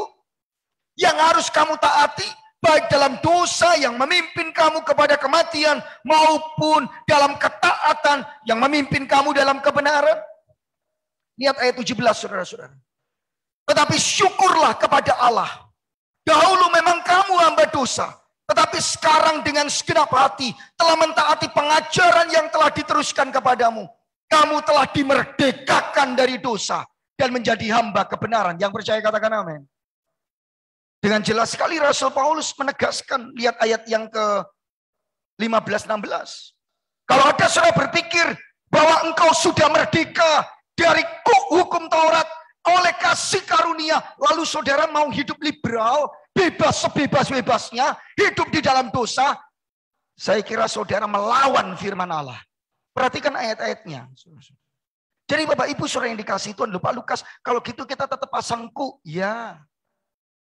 yang harus kamu taati, baik dalam dosa yang memimpin kamu kepada kematian maupun dalam ketaatan yang memimpin kamu dalam kebenaran. Lihat ayat 17 saudara-saudara. Tetapi syukurlah kepada Allah. Dahulu memang kamu hamba dosa. Tetapi sekarang dengan segenap hati telah mentaati pengajaran yang telah diteruskan kepadamu. Kamu telah dimerdekakan dari dosa dan menjadi hamba kebenaran. Yang percaya katakan amin. Dengan jelas sekali Rasul Paulus menegaskan, lihat ayat yang ke-15-16. Kalau ada saudara berpikir bahwa engkau sudah merdeka dari hukum Taurat oleh kasih karunia, lalu saudara mau hidup liberal, bebas sebebas-bebasnya, hidup di dalam dosa, saya kira saudara melawan firman Allah. Perhatikan ayat-ayatnya. Jadi Bapak Ibu saudara yang dikasih Tuhan, lupa Lukas, kalau gitu kita tetap pasang ku, ya.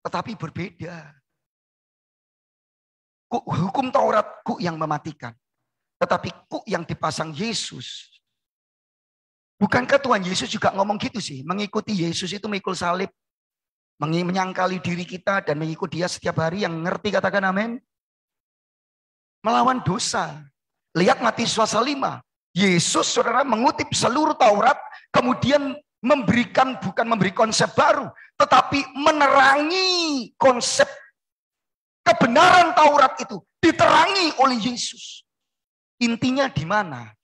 Tetapi berbeda. Hukum Taurat ku yang mematikan. Tetapi ku yang dipasang Yesus. Bukankah Tuhan Yesus juga ngomong gitu sih? Mengikuti Yesus itu memikul salib. Menyangkali diri kita dan mengikuti dia setiap hari. Yang ngerti katakan amin. Melawan dosa. Lihat Matius pasal 5. Yesus saudara mengutip seluruh Taurat. Kemudian bukan memberi konsep baru. Tetapi menerangi konsep kebenaran Taurat itu. Diterangi oleh Yesus. Intinya di mana?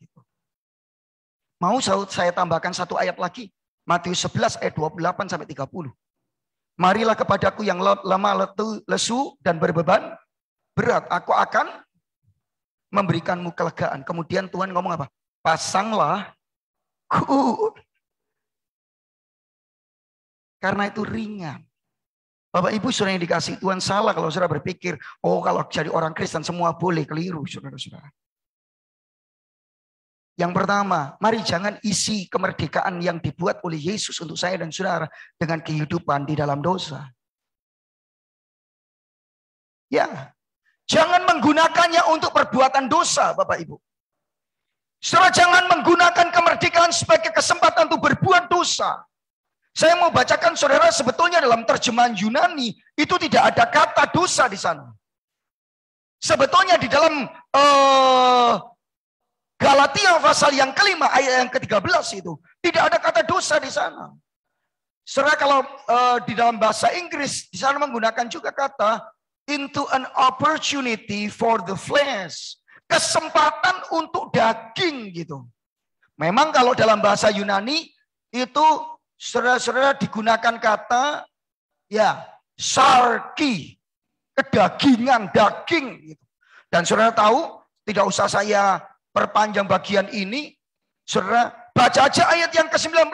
Mau saya tambahkan satu ayat lagi. Matius 11 ayat 28 sampai 30. Marilah kepadaku yang lemah, lesu dan berbeban berat. Aku akan memberikanmu kelegaan. Kemudian Tuhan ngomong apa? Pasanglah ku. Karena itu ringan. Bapak Ibu saudara yang dikasih Tuhan, salah kalau saudara berpikir, oh kalau jadi orang Kristen semua boleh, keliru saudara-saudara. Yang pertama, mari jangan isi kemerdekaan yang dibuat oleh Yesus untuk saya dan saudara dengan kehidupan di dalam dosa. Ya, jangan menggunakannya untuk perbuatan dosa, Bapak Ibu. Saudara, jangan menggunakan kemerdekaan sebagai kesempatan untuk berbuat dosa. Saya mau bacakan saudara, sebetulnya dalam terjemahan Yunani itu tidak ada kata dosa di sana. Sebetulnya di dalam Galatia pasal yang kelima ayat yang ke-13 itu tidak ada kata dosa di sana. Saudara, kalau di dalam bahasa Inggris di sana menggunakan juga kata into an opportunity for the flesh. Kesempatan untuk daging gitu. Memang kalau dalam bahasa Yunani itu saudara-saudara digunakan kata ya sarki, kedagingan, daging gitu. Dan saudara tahu, tidak usah saya perpanjang bagian ini, saudara baca aja ayat yang ke-19.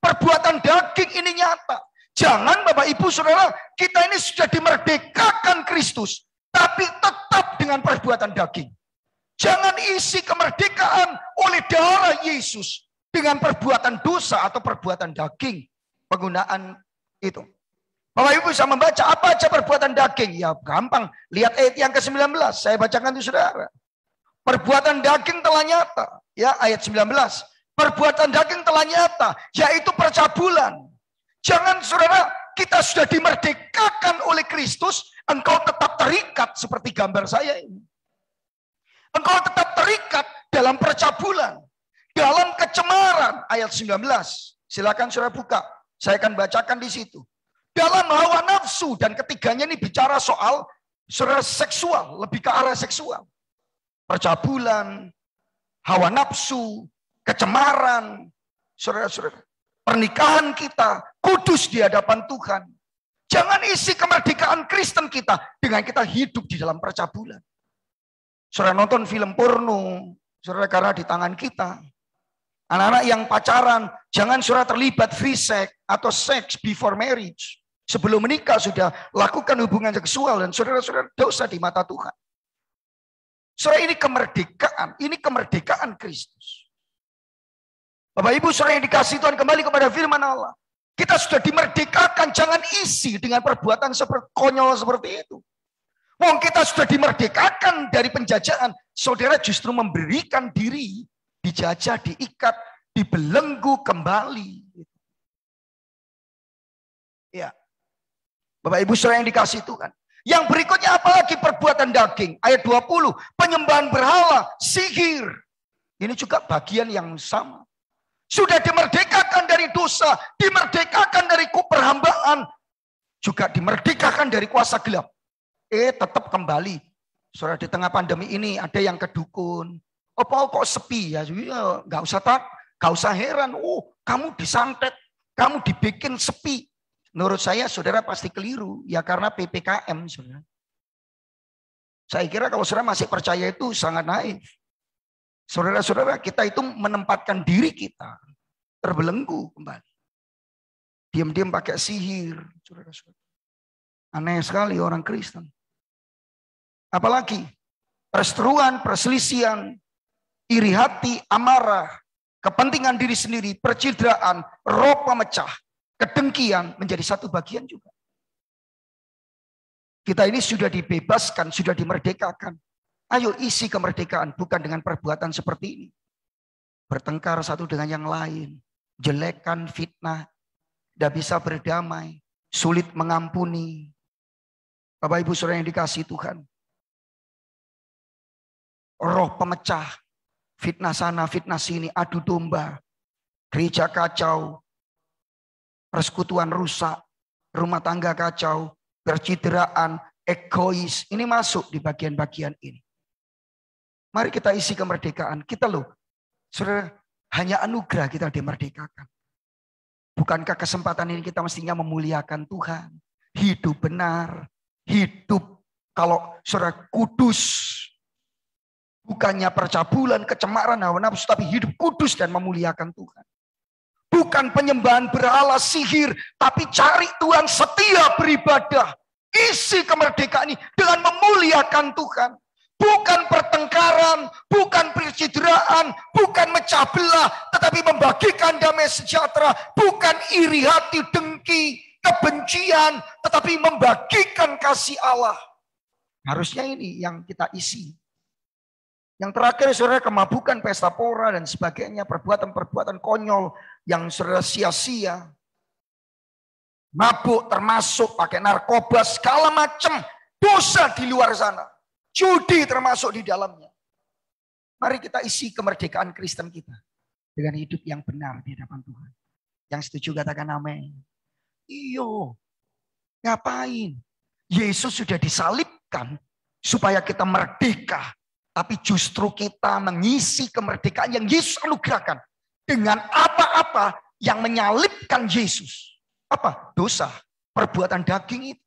Perbuatan daging ini nyata. Jangan Bapak Ibu Saudara, kita ini sudah dimerdekakan Kristus, tapi tetap dengan perbuatan daging. Jangan isi kemerdekaan oleh darah Yesus dengan perbuatan dosa atau perbuatan daging. Penggunaan itu. Bapak Ibu bisa membaca apa aja perbuatan daging. Ya gampang. Lihat ayat yang ke-19. Saya bacakan itu saudara. Perbuatan daging telah nyata. Ya ayat 19. Perbuatan daging telah nyata. Yaitu percabulan. Jangan saudara, kita sudah dimerdekakan oleh Kristus. Engkau tetap terikat seperti gambar saya ini. Engkau tetap terikat dalam percabulan, dalam kecemaran. Ayat 19. Silakan saudara buka. Saya akan bacakan di situ. Dalam hawa nafsu, dan ketiganya ini bicara soal saudara seksual, lebih ke arah seksual. Percabulan, hawa nafsu, kecemaran, saudara-saudara. Pernikahan kita kudus di hadapan Tuhan. Jangan isi kemerdekaan Kristen kita dengan kita hidup di dalam percabulan. Saudara nonton film porno, saudara karena di tangan kita. Anak-anak yang pacaran, jangan saudara terlibat free sex atau sex before marriage. Sebelum menikah sudah lakukan hubungan seksual dan saudara-saudara dosa di mata Tuhan. Saudara ini kemerdekaan Kristus. Bapak Ibu saudara yang dikasihi Tuhan, kembali kepada firman Allah. Kita sudah dimerdekakan, jangan isi dengan perbuatan seperti konyol seperti itu. Wong kita sudah dimerdekakan dari penjajahan, saudara justru memberikan diri, dijajah, diikat, dibelenggu kembali. Ya, Bapak Ibu saudara yang dikasihi Tuhan. Yang berikutnya apalagi perbuatan daging, ayat 20, penyembahan berhala, sihir. Ini juga bagian yang sama. Sudah dimerdekakan dari dosa, dimerdekakan dari perhambaan, juga dimerdekakan dari kuasa gelap. Tetap kembali. Saudara di tengah pandemi ini ada yang ke dukun. Kok sepi ya? Gak usah heran. Kamu disantet, kamu dibikin sepi. Menurut saya saudara pasti keliru. Ya karena PPKM saudara. Saya kira kalau saudara masih percaya itu sangat naif. Saudara-saudara kita itu menempatkan diri kita terbelenggu kembali. Diam-diam pakai sihir. Saudara-saudara. Aneh sekali orang Kristen. Apalagi perseteruan, perselisihan, iri hati, amarah, kepentingan diri sendiri, percidraan, roh pemecah, kedengkian menjadi satu bagian juga. Kita ini sudah dibebaskan, sudah dimerdekakan. Ayo isi kemerdekaan bukan dengan perbuatan seperti ini. Bertengkar satu dengan yang lain, jelekan, fitnah, tidak bisa berdamai, sulit mengampuni. Bapak Ibu saudara yang dikasihi Tuhan. Roh pemecah, fitnah sana, fitnah sini, adu domba, gereja kacau, persekutuan rusak, rumah tangga kacau, percideraan, egois. Ini masuk di bagian-bagian ini. Mari kita isi kemerdekaan. Kita loh, saudara, hanya anugerah kita dimerdekakan. Bukankah kesempatan ini kita mestinya memuliakan Tuhan, hidup benar, hidup kalau saudara kudus, bukannya percabulan, kecemaran, hawa nafsu, tapi hidup kudus dan memuliakan Tuhan. Bukan penyembahan berhala, sihir, tapi cari Tuhan, setia beribadah. Isi kemerdekaan ini dengan memuliakan Tuhan. Bukan pertengkaran, bukan percideraan, bukan mecah belah, tetapi membagikan damai sejahtera. Bukan iri hati, dengki, kebencian, tetapi membagikan kasih Allah. Harusnya ini yang kita isi. Yang terakhir saudara, kemabukan, pesta pora dan sebagainya, perbuatan-perbuatan konyol yang saudara sia-sia. Mabuk termasuk pakai narkoba, segala macam dosa di luar sana. Judi termasuk di dalamnya. Mari kita isi kemerdekaan Kristen kita dengan hidup yang benar di hadapan Tuhan. Yang setuju katakan amin. Iyo, ngapain? Yesus sudah disalibkan supaya kita merdeka. Tapi justru kita mengisi kemerdekaan yang Yesus anugerahkan dengan apa-apa yang menyalibkan Yesus. Apa? Dosa, perbuatan daging itu.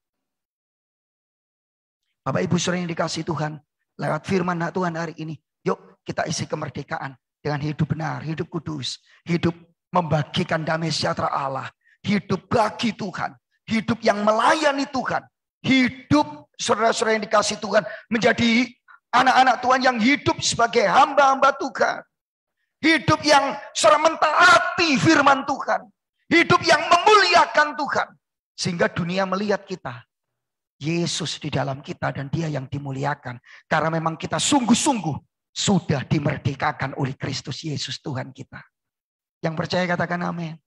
Bapak Ibu saudara yang dikasihi Tuhan, lewat firman Tuhan hari ini, yuk kita isi kemerdekaan dengan hidup benar, hidup kudus, hidup membagikan damai sejahtera Allah, hidup bagi Tuhan, hidup yang melayani Tuhan, hidup saudara-saudara yang dikasihi Tuhan menjadi anak-anak Tuhan yang hidup sebagai hamba-hamba Tuhan. Hidup yang secara mentaati firman Tuhan. Hidup yang memuliakan Tuhan. Sehingga dunia melihat kita. Yesus di dalam kita dan dia yang dimuliakan. Karena memang kita sungguh-sungguh sudah dimerdekakan oleh Kristus Yesus Tuhan kita. Yang percaya katakan amin.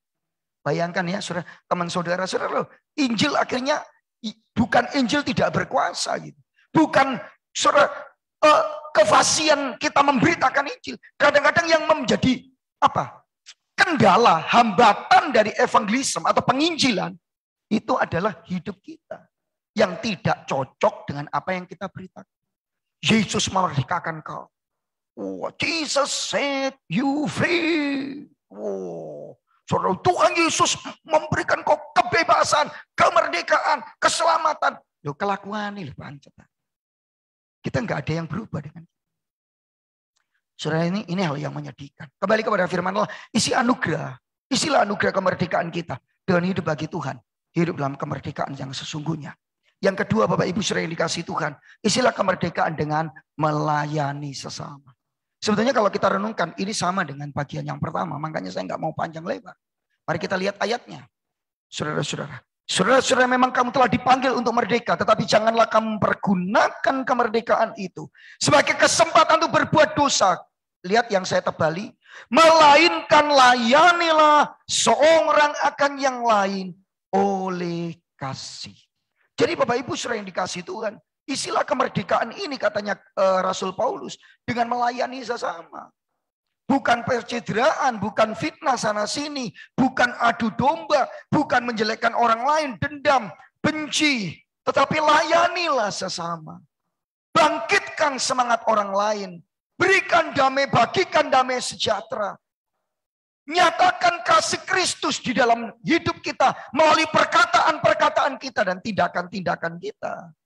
Bayangkan ya saudara, teman saudara-saudara, Injil akhirnya bukan Injil tidak berkuasa gitu. Bukan saudara kefasihan kita memberitakan Injil. Kadang-kadang yang menjadi apa? Kendala, hambatan dari evangelisme atau penginjilan itu adalah hidup kita yang tidak cocok dengan apa yang kita beritakan. Yesus memerdekakan kau. Oh, Jesus set you free. Oh, saudara, Tuhan Yesus memberikan kau kebebasan, kemerdekaan, keselamatan. Loh, kelakuan ini pancet. Kita nggak ada yang berubah dengan kita. Saudara, ini hal yang menyedihkan. Kembali kepada firman Allah, isi anugerah. Isilah anugerah kemerdekaan kita dengan hidup bagi Tuhan. Hidup dalam kemerdekaan yang sesungguhnya. Yang kedua, Bapak Ibu saudara yang dikasihi Tuhan, isilah kemerdekaan dengan melayani sesama. Sebetulnya kalau kita renungkan, ini sama dengan bagian yang pertama. Makanya saya nggak mau panjang lebar. Mari kita lihat ayatnya. Saudara-saudara. Saudara-saudara, memang kamu telah dipanggil untuk merdeka, tetapi janganlah kamu pergunakan kemerdekaan itu sebagai kesempatan untuk berbuat dosa. Lihat yang saya tebali. Melainkan layanilah seorang akan yang lain oleh kasih. Jadi Bapak Ibu saudara yang dikasihi Tuhan, isilah kemerdekaan ini katanya Rasul Paulus dengan melayani sesama. Bukan pencitraan, bukan fitnah sana sini, bukan adu domba, bukan menjelekkan orang lain, dendam, benci, tetapi layanilah sesama. Bangkitkan semangat orang lain, berikan damai, bagikan damai sejahtera. Nyatakan kasih Kristus di dalam hidup kita melalui perkataan-perkataan kita dan tindakan-tindakan kita.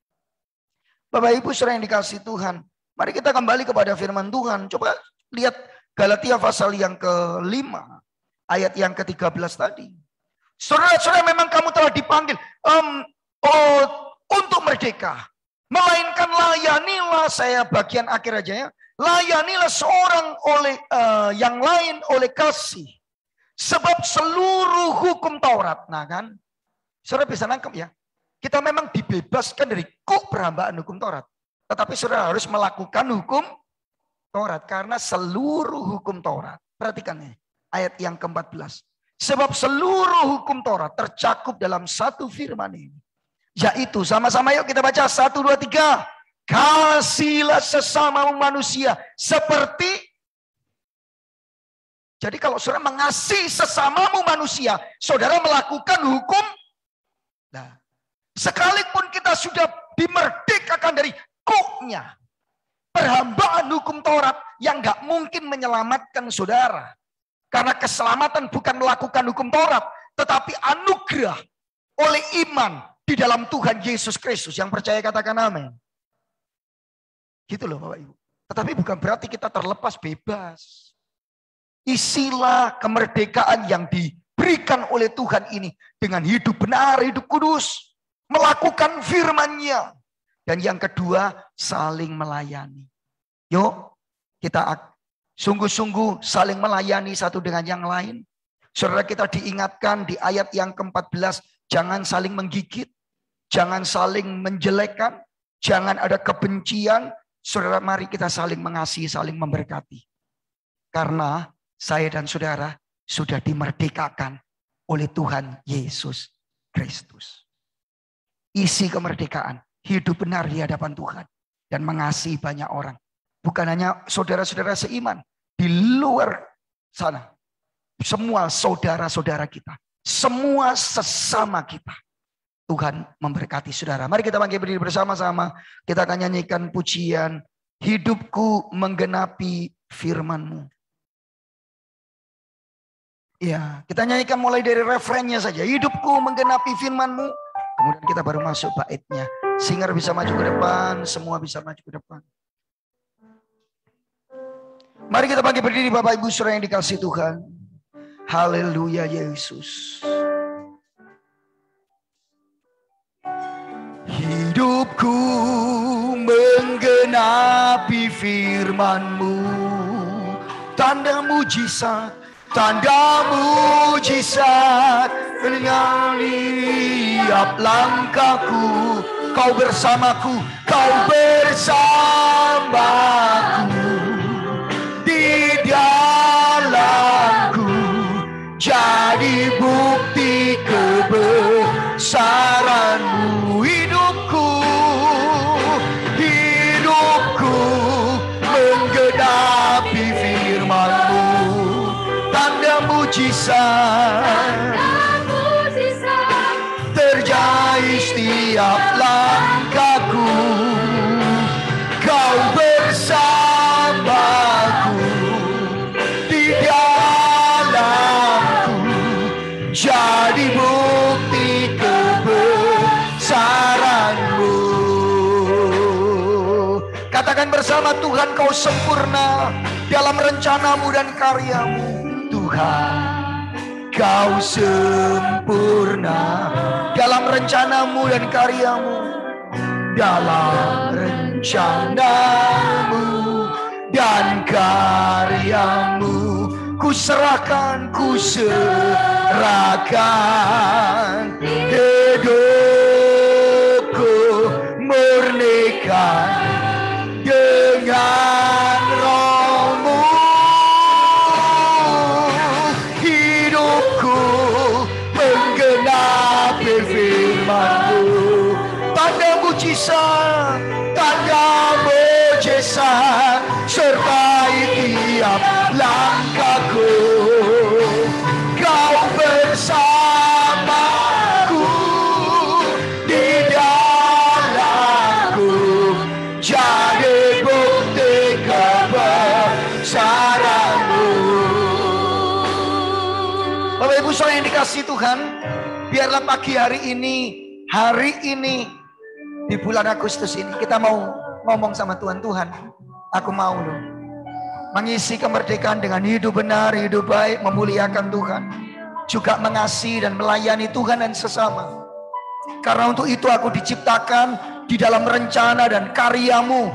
Bapak Ibu saudara yang dikasihi Tuhan, mari kita kembali kepada firman Tuhan. Coba lihat Galatia pasal yang ke-5, ayat yang ke-13 tadi. Saudara-saudara, memang kamu telah dipanggil untuk merdeka. Melainkan layanilah, saya bagian akhir aja ya. Layanilah seorang oleh yang lain oleh kasih. Sebab seluruh hukum Taurat, nah kan, saudara bisa nangkep ya. Kita memang dibebaskan dari perhambaan hukum Taurat. Tetapi saudara harus melakukan hukum Taurat. Karena seluruh hukum Taurat. Perhatikan ya, ayat yang ke-14. Sebab seluruh hukum Taurat tercakup dalam satu firman ini. Yaitu, sama-sama yuk kita baca. 1, 2, 3. Kasihlah sesama manusia seperti. Jadi kalau saudara mengasihi sesamamu manusia, saudara melakukan hukum. Nah, sekalipun kita sudah dimerdekakan dari koknya perhambaan hukum Taurat yang nggak mungkin menyelamatkan saudara. Karena keselamatan bukan melakukan hukum Taurat, tetapi anugerah oleh iman di dalam Tuhan Yesus Kristus. Yang percaya katakan amin. Gitu loh Bapak Ibu. Tetapi bukan berarti kita terlepas bebas. Isilah kemerdekaan yang diberikan oleh Tuhan ini dengan hidup benar, hidup kudus. Melakukan firman-Nya. Dan yang kedua, saling melayani. Yuk, kita sungguh-sungguh saling melayani satu dengan yang lain. Saudara, kita diingatkan di ayat yang ke-14, jangan saling menggigit, jangan saling menjelekkan, Jangan ada kebencian. Saudara, mari kita saling mengasihi, saling memberkati. Karena saya dan saudara sudah dimerdekakan oleh Tuhan Yesus Kristus. Isi kemerdekaan, hidup benar di hadapan Tuhan dan mengasihi banyak orang. Bukan hanya saudara-saudara seiman, di luar sana. Semua saudara-saudara kita, semua sesama kita. Tuhan memberkati saudara. Mari kita bangkit berdiri bersama-sama. Kita akan nyanyikan pujian, hidupku menggenapi firman-Mu. Ya, kita nyanyikan mulai dari refrennya saja. Hidupku menggenapi firman-Mu. Kemudian kita baru masuk baitnya. Singer bisa maju ke depan, semua bisa maju ke depan. Mari kita bangkit berdiri Bapak Ibu Saudara yang dikasihi Tuhan. Haleluya Yesus. Hidupku menggenapi firman-Mu. Tanda mujizat dengan tiap langkahku. Kau bersamaku, Kau bersamaku. Di dalamku jadi bukti kebesaran-Mu. Hidupku menggenapi firman-Mu. Tanda mujizat terjadi setiap langkahku. Kau bersamaku, di dalamku jadi bukti kebesaran-Mu. Katakan bersama, Tuhan Kau sempurna dalam rencana-Mu dan karya-Mu. Tuhan Kau sempurna dalam rencana-Mu dan karya-Mu. Dalam rencana-Mu dan karya-Mu, ku serahkan hidupku murnikan dengan Roh-Mu. Hidupku menggenapi firman-Mu. Tanda mujizat sertai tiap langkahku. Kau bersamaku, di dalamku jadi bukti kebesaran-Mu. Bapak Ibu Saudara yang dikasihi Tuhan, biarlah pagi hari ini di bulan Agustus ini kita mau ngomong sama Tuhan. Tuhan, aku mau loh mengisi kemerdekaan dengan hidup benar, hidup baik, memuliakan Tuhan, juga mengasihi dan melayani Tuhan dan sesama. Karena untuk itu aku diciptakan di dalam rencana dan karya-Mu.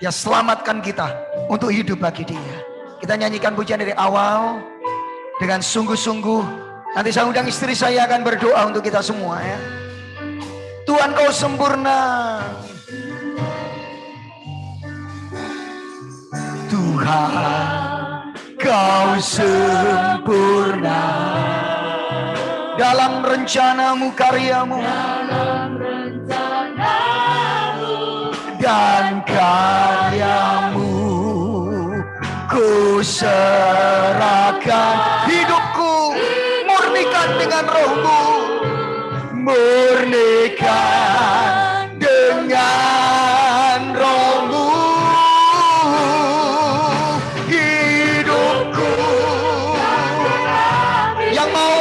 Ya, selamatkan kita untuk hidup bagi Dia. Kita nyanyikan pujian dari awal dengan sungguh-sungguh. Nanti saya undang istri saya akan berdoa untuk kita semua ya. Tuhan Kau sempurna. Tuhan Kau sempurna dalam rencana-Mu, karya-Mu, dan karya-Mu. Ku serahkan hidupku, murnikan dengan Roh-Mu. Murnikan dengan Roh-Mu. Hidupku. Yang mau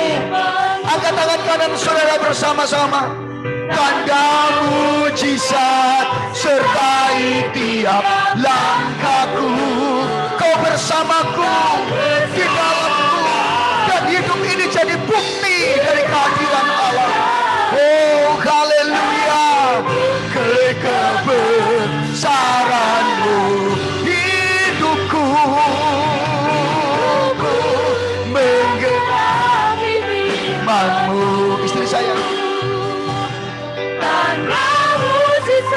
angkat tangan kanan saudara bersama-sama. Tanda mujizat sertai tiap langkahku. Kau bersamaku, di dalamku, dan hidup ini jadi bukti dari kehadiran Allah. Oh haleluya, kebesaran-Mu. Hidupku menggenapi firman-Mu. Istri saya, tanda mujizat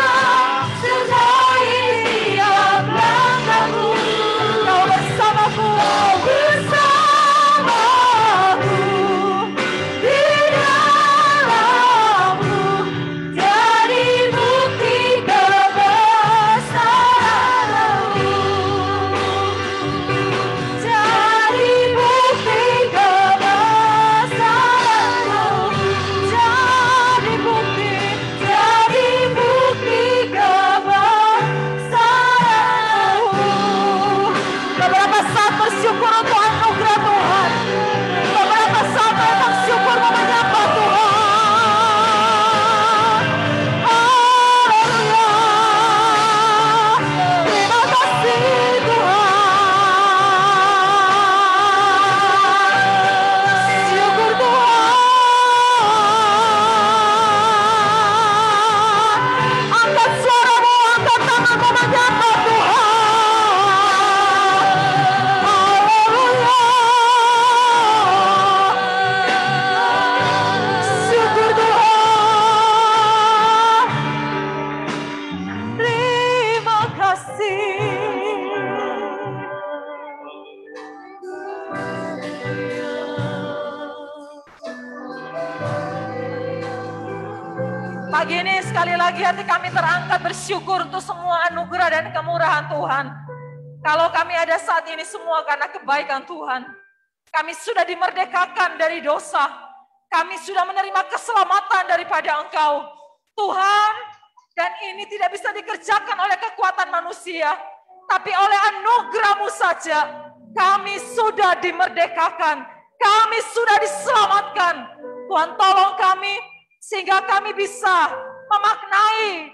Pagi ini sekali lagi hati kami terangkat bersyukur untuk semua anugerah dan kemurahan Tuhan. Kalau kami ada saat ini semua karena kebaikan Tuhan. Kami sudah dimerdekakan dari dosa. Kami sudah menerima keselamatan daripada Engkau. Tuhan, dan ini tidak bisa dikerjakan oleh kekuatan manusia. Tapi oleh anugerah-Mu saja, kami sudah dimerdekakan. Kami sudah diselamatkan. Tuhan tolong kami, sehingga kami bisa memaknai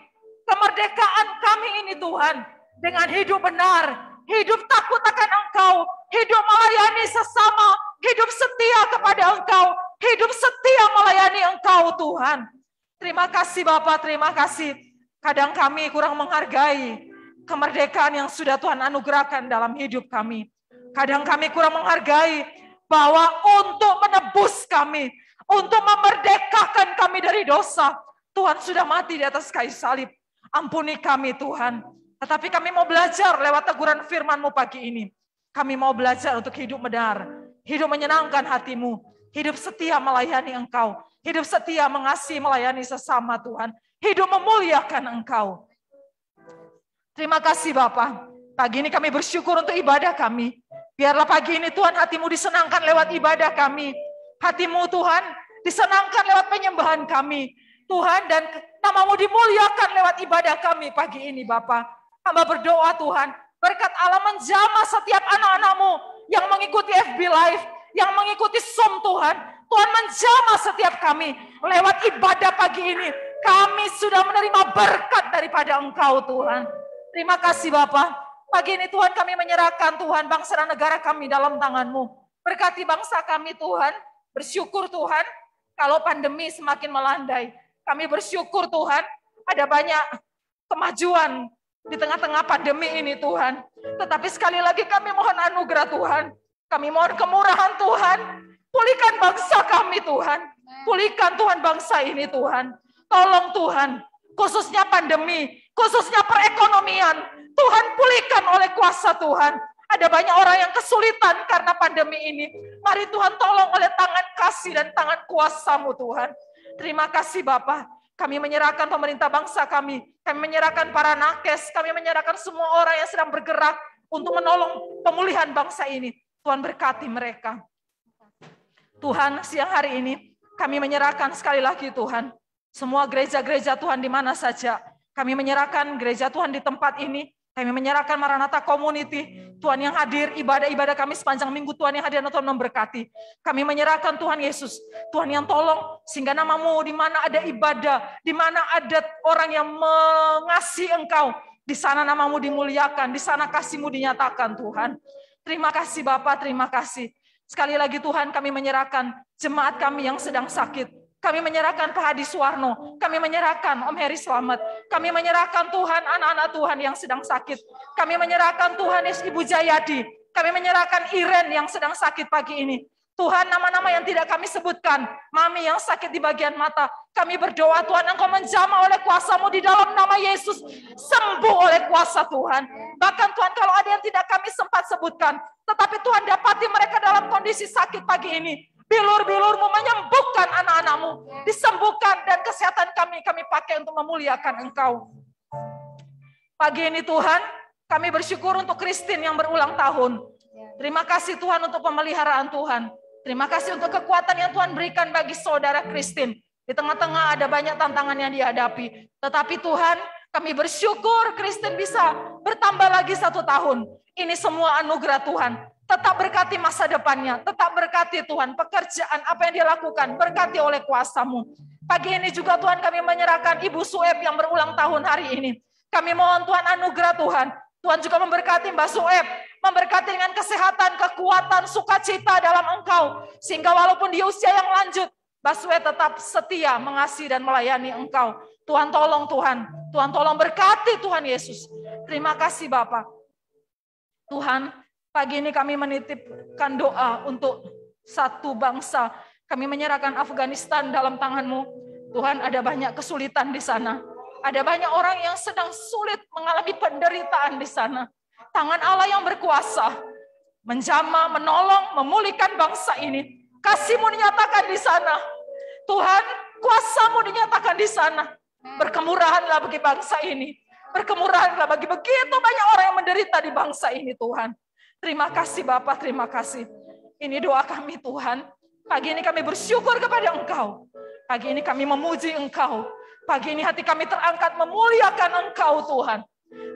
kemerdekaan kami ini Tuhan. Dengan hidup benar, hidup takut akan Engkau, hidup melayani sesama, hidup setia kepada Engkau, hidup setia melayani Engkau Tuhan. Terima kasih Bapa, terima kasih. Kadang kami kurang menghargai kemerdekaan yang sudah Tuhan anugerahkan dalam hidup kami. Kadang kami kurang menghargai bahwa untuk menebus kami, untuk memerdekakan kami dari dosa, Tuhan sudah mati di atas kayu salib. Ampuni kami Tuhan. Tetapi kami mau belajar lewat teguran firman-Mu pagi ini. Kami mau belajar untuk hidup benar, hidup menyenangkan hati-Mu, hidup setia melayani Engkau, hidup setia mengasihi melayani sesama Tuhan, hidup memuliakan Engkau. Terima kasih Bapa. Pagi ini kami bersyukur untuk ibadah kami. Biarlah pagi ini Tuhan hati-Mu disenangkan lewat ibadah kami. Hati-Mu Tuhan disenangkan lewat penyembahan kami. Tuhan, dan nama-Mu dimuliakan lewat ibadah kami pagi ini Bapa. Hamba berdoa Tuhan, berkat Allah menjamah setiap anak-anak-Mu yang mengikuti FB Live, yang mengikuti Zoom Tuhan. Tuhan menjamah setiap kami lewat ibadah pagi ini. Kami sudah menerima berkat daripada Engkau Tuhan. Terima kasih Bapa. Pagi ini Tuhan kami menyerahkan Tuhan bangsa dan negara kami dalam tangan-Mu. Berkati bangsa kami Tuhan. Bersyukur Tuhan kalau pandemi semakin melandai. Kami bersyukur Tuhan ada banyak kemajuan di tengah-tengah pandemi ini Tuhan. Tetapi sekali lagi kami mohon anugerah Tuhan. Kami mohon kemurahan Tuhan. Pulihkan bangsa kami Tuhan. Pulihkan Tuhan bangsa ini Tuhan. Tolong Tuhan. Khususnya pandemi. Khususnya perekonomian. Tuhan pulihkan oleh kuasa Tuhan. Ada banyak orang yang kesulitan karena pandemi ini. Mari Tuhan tolong oleh tangan kasih dan tangan kuasa-Mu Tuhan. Terima kasih Bapa. Kami menyerahkan pemerintah bangsa kami. Kami menyerahkan para nakes. Kami menyerahkan semua orang yang sedang bergerak untuk menolong pemulihan bangsa ini. Tuhan berkati mereka. Tuhan, siang hari ini kami menyerahkan sekali lagi Tuhan. Semua gereja-gereja Tuhan di mana saja. Kami menyerahkan gereja Tuhan di tempat ini. Kami menyerahkan Maranatha Community, Tuhan yang hadir, ibadah-ibadah kami sepanjang minggu, Tuhan yang hadir dan Tuhan memberkati. Kami menyerahkan Tuhan Yesus, Tuhan yang tolong, sehingga nama-Mu di mana ada ibadah, di mana ada orang yang mengasihi Engkau, di sana nama-Mu dimuliakan, di sana kasih-Mu dinyatakan Tuhan. Terima kasih Bapa, terima kasih. Sekali lagi Tuhan kami menyerahkan jemaat kami yang sedang sakit. Kami menyerahkan Pak Hadi Suwarno, kami menyerahkan Om Heri Slamet, kami menyerahkan Tuhan anak-anak Tuhan yang sedang sakit, kami menyerahkan Tuhan Ibu Jayadi, kami menyerahkan Iren yang sedang sakit pagi ini. Tuhan, nama-nama yang tidak kami sebutkan, Mami yang sakit di bagian mata, kami berdoa Tuhan Engkau menjamah oleh kuasa-Mu di dalam nama Yesus, sembuh oleh kuasa Tuhan. Bahkan Tuhan kalau ada yang tidak kami sempat sebutkan, tetapi Tuhan dapati mereka dalam kondisi sakit pagi ini. Bilur-bilur-Mu menyembuhkan anak-anak-Mu, disembuhkan, dan kesehatan kami pakai untuk memuliakan Engkau. Pagi ini Tuhan, kami bersyukur untuk Christine yang berulang tahun. Terima kasih Tuhan untuk pemeliharaan Tuhan. Terima kasih untuk kekuatan yang Tuhan berikan bagi saudara Christine. Di tengah-tengah ada banyak tantangan yang dihadapi. Tetapi Tuhan, kami bersyukur Christine bisa bertambah lagi 1 tahun. Ini semua anugerah Tuhan. Tetap berkati masa depannya, tetap berkati Tuhan pekerjaan apa yang dia lakukan, berkati oleh kuasa-Mu. Pagi ini juga Tuhan kami menyerahkan Ibu Sueb yang berulang tahun hari ini. Kami mohon Tuhan anugerah Tuhan. Tuhan juga memberkati Mbak Sueb, memberkati dengan kesehatan, kekuatan, sukacita dalam Engkau. Sehingga walaupun di usia yang lanjut, Mbak Sueb tetap setia mengasihi dan melayani Engkau. Tuhan tolong Tuhan, Tuhan tolong berkati Tuhan Yesus. Terima kasih Bapak. Tuhan, pagi ini kami menitipkan doa untuk satu bangsa. Kami menyerahkan Afghanistan dalam tangan-Mu. Tuhan, ada banyak kesulitan di sana. Ada banyak orang yang sedang sulit mengalami penderitaan di sana. Tangan Allah yang berkuasa menjamah, menolong, memulihkan bangsa ini. Kasih-Mu dinyatakan di sana. Tuhan, kuasa-Mu dinyatakan di sana. Berkemurahanlah bagi bangsa ini. Berkemurahanlah bagi begitu banyak orang yang menderita di bangsa ini Tuhan. Terima kasih Bapak, terima kasih. Ini doa kami Tuhan. Pagi ini kami bersyukur kepada Engkau. Pagi ini kami memuji Engkau. Pagi ini hati kami terangkat memuliakan Engkau Tuhan.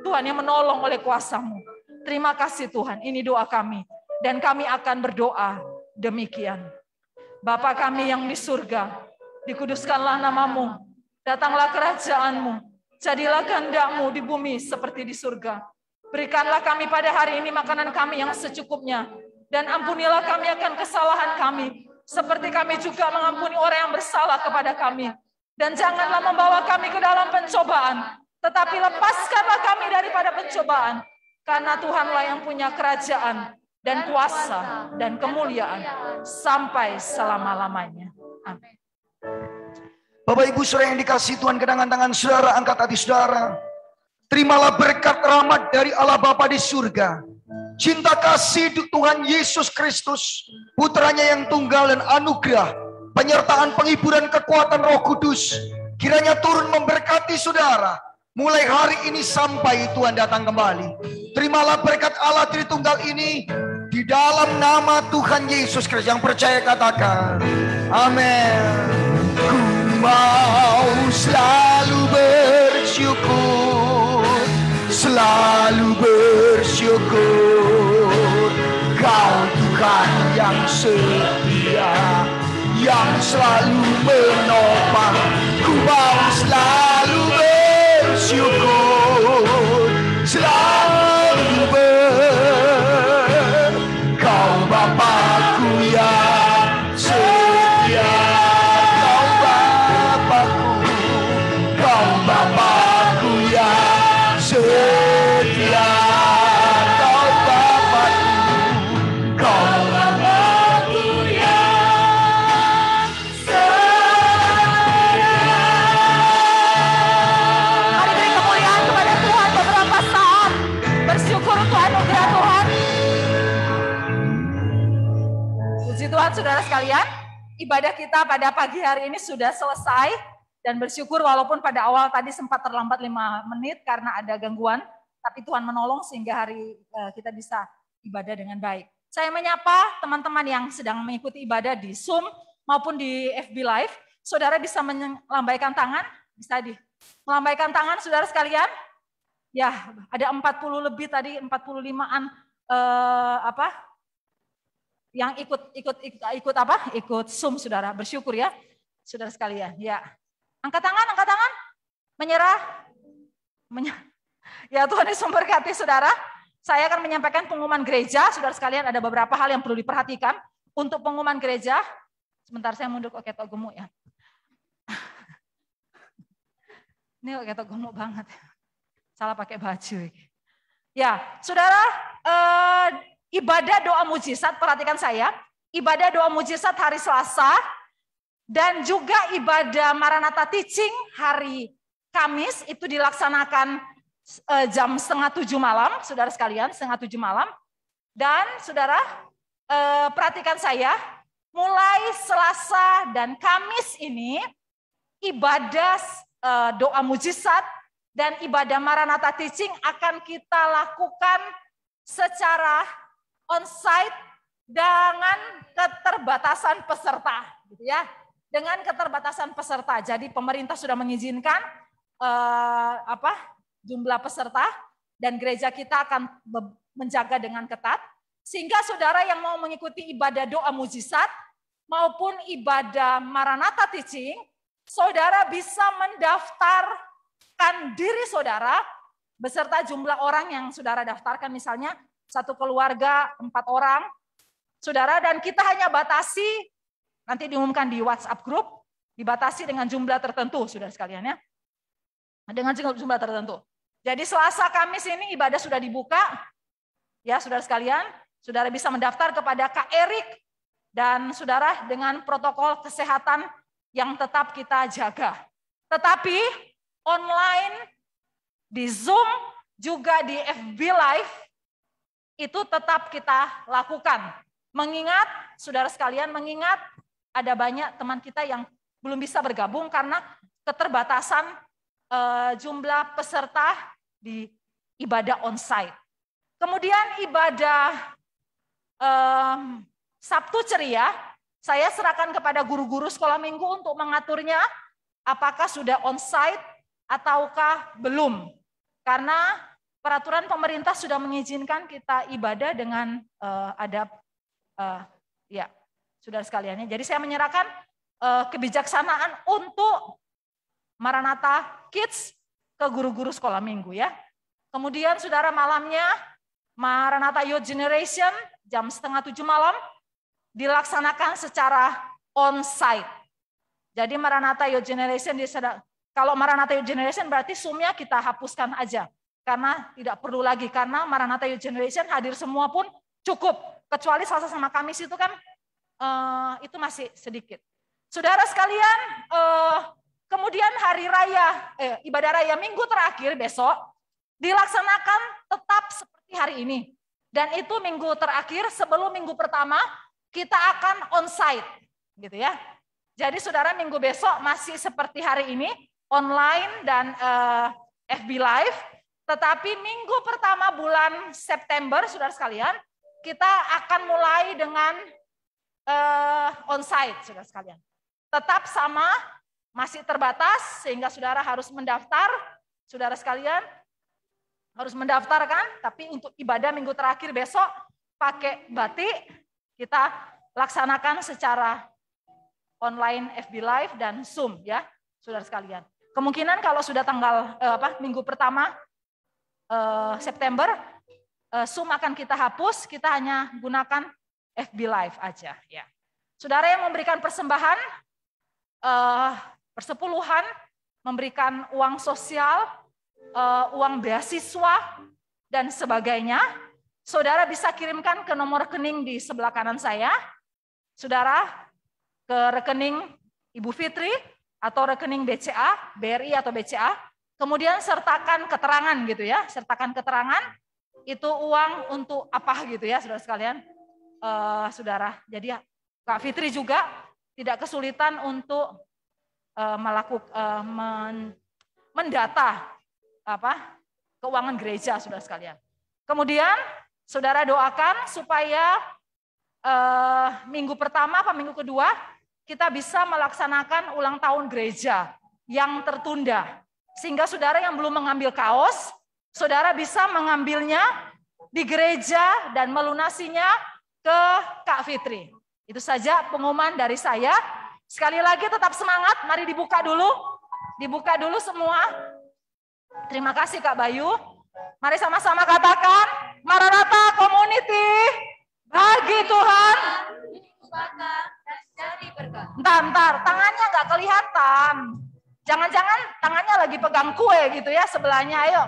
Tuhan yang menolong oleh kuasa-Mu. Terima kasih Tuhan, ini doa kami. Dan kami akan berdoa demikian. Bapa kami yang di surga, dikuduskanlah nama-Mu. Datanglah kerajaan-Mu. Jadilah kehendak-Mu di bumi seperti di surga. Berikanlah kami pada hari ini makanan kami yang secukupnya. Dan ampunilah kami akan kesalahan kami. Seperti kami juga mengampuni orang yang bersalah kepada kami. Dan janganlah membawa kami ke dalam pencobaan. Tetapi lepaskanlah kami daripada pencobaan. Karena Tuhanlah yang punya kerajaan dan kuasa dan kemuliaan sampai selama-lamanya. Amin. Bapak Ibu Saudara yang dikasihi Tuhan, kedangan tangan saudara, angkat hati saudara. Terimalah berkat rahmat dari Allah Bapa di surga. Cinta kasih Tuhan Yesus Kristus, putranya yang tunggal dan anugerah, penyertaan penghiburan kekuatan Roh Kudus, kiranya turun memberkati saudara, mulai hari ini sampai Tuhan datang kembali. Terimalah berkat Allah Tritunggal ini, di dalam nama Tuhan Yesus Kristus. Yang percaya katakan, amin. Mau selalu bersyukur, selalu bersyukur. Kau Tuhan yang setia, yang selalu menopang. Ku mau selalu bersyukur, selalu kau Bapakku yang setia. Saudara sekalian, ibadah kita pada pagi hari ini sudah selesai dan bersyukur walaupun pada awal tadi sempat terlambat 5 menit karena ada gangguan, tapi Tuhan menolong sehingga hari kita bisa ibadah dengan baik. Saya menyapa teman-teman yang sedang mengikuti ibadah di Zoom maupun di FB Live. Saudara bisa melambaikan tangan, bisa melambaikan tangan saudara sekalian. Ya, ada 40 lebih tadi, 45-an yang ikut Zoom saudara, bersyukur ya saudara sekalian. Ya, angkat tangan, menyerah. Ya Tuhan Yesus memberkati saudara. Saya akan menyampaikan pengumuman gereja, saudara sekalian. Ada beberapa hal yang perlu diperhatikan untuk pengumuman gereja. Sebentar saya mundur ke ketok gemuk ya. Ini kok ketok gemuk banget. Salah pakai baju. Ya, saudara. Ibadah doa mujizat, perhatikan saya, ibadah doa mujizat hari Selasa, dan juga ibadah Maranatha Teaching hari Kamis, itu dilaksanakan jam 6:30 malam, saudara sekalian, 6:30 malam. Dan saudara, perhatikan saya, mulai Selasa dan Kamis ini, ibadah doa mujizat dan ibadah Maranatha Teaching akan kita lakukan secara on-site dengan keterbatasan peserta, gitu ya. Dengan keterbatasan peserta. Jadi pemerintah sudah mengizinkan jumlah peserta dan gereja kita akan menjaga dengan ketat sehingga saudara yang mau mengikuti ibadah doa mujizat maupun ibadah Maranatha Teaching, saudara bisa mendaftarkan diri saudara beserta jumlah orang yang saudara daftarkan, misalnya satu keluarga 4 orang, saudara, dan kita hanya batasi, nanti diumumkan di WhatsApp grup, dibatasi dengan jumlah tertentu, saudara sekalian ya, dengan jumlah tertentu. Jadi Selasa Kamis ini ibadah sudah dibuka, ya saudara sekalian, saudara bisa mendaftar kepada Kak Erik, dan saudara dengan protokol kesehatan yang tetap kita jaga. Tetapi online, di Zoom, juga di FB Live, itu tetap kita lakukan. Mengingat, saudara sekalian, mengingat ada banyak teman kita yang belum bisa bergabung karena keterbatasan jumlah peserta di ibadah onsite. Kemudian ibadah Sabtu ceria, saya serahkan kepada guru-guru sekolah minggu untuk mengaturnya, apakah sudah onsite ataukah belum. Karena peraturan pemerintah sudah mengizinkan kita ibadah dengan adab, ya, saudara sekalian. Jadi saya menyerahkan kebijaksanaan untuk Maranatha Kids ke guru-guru sekolah minggu ya. Kemudian saudara malamnya Maranatha Youth Generation jam 6:30 malam dilaksanakan secara on-site. Jadi Maranatha Youth Generation, kalau Maranatha Youth Generation berarti Zoom-nya kita hapuskan aja. Karena tidak perlu lagi, karena Maranatha Youth Generation hadir semua pun cukup. Kecuali Selasa sama Kamis itu kan itu masih sedikit. Saudara sekalian, kemudian hari raya, ibadah raya minggu terakhir besok dilaksanakan tetap seperti hari ini. Dan itu minggu terakhir sebelum minggu pertama kita akan onsite, gitu ya. Jadi saudara minggu besok masih seperti hari ini online dan FB Live. Tetapi minggu pertama bulan September, saudara sekalian, kita akan mulai dengan onsite, saudara sekalian. Tetap sama, masih terbatas sehingga saudara harus mendaftar, saudara sekalian harus mendaftarkan. Tapi untuk ibadah minggu terakhir besok pakai batik kita laksanakan secara online FB Live dan Zoom ya, saudara sekalian. Kemungkinan kalau sudah tanggal minggu pertama September Zoom akan kita hapus, kita hanya gunakan FB Live aja ya. Saudara yang memberikan persembahan persepuluhan, memberikan uang sosial, uang beasiswa dan sebagainya, saudara bisa kirimkan ke nomor rekening di sebelah kanan saya. Saudara ke rekening Ibu Fitri atau rekening BCA, BRI atau BCA, kemudian sertakan keterangan gitu ya, sertakan keterangan itu uang untuk apa gitu ya, saudara sekalian. Saudara, jadi Kak Fitri juga tidak kesulitan untuk mendata keuangan gereja, saudara sekalian. Kemudian saudara doakan supaya minggu pertama apa minggu kedua kita bisa melaksanakan ulang tahun gereja yang tertunda. Sehingga saudara yang belum mengambil kaos, saudara bisa mengambilnya di gereja dan melunasinya ke Kak Fitri. Itu saja pengumuman dari saya. Sekali lagi tetap semangat, mari dibuka dulu. Dibuka dulu semua. Terima kasih Kak Bayu. Mari sama-sama katakan, Maranatha Community, bagi Tuhan. Bentar, tangannya nggak kelihatan. Jangan-jangan tangannya lagi pegang kue gitu ya sebelahnya. Ayo,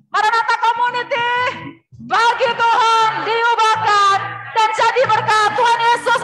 Maranatha Community, bagi Tuhan diubahkan dan jadi berkat. Tuhan Yesus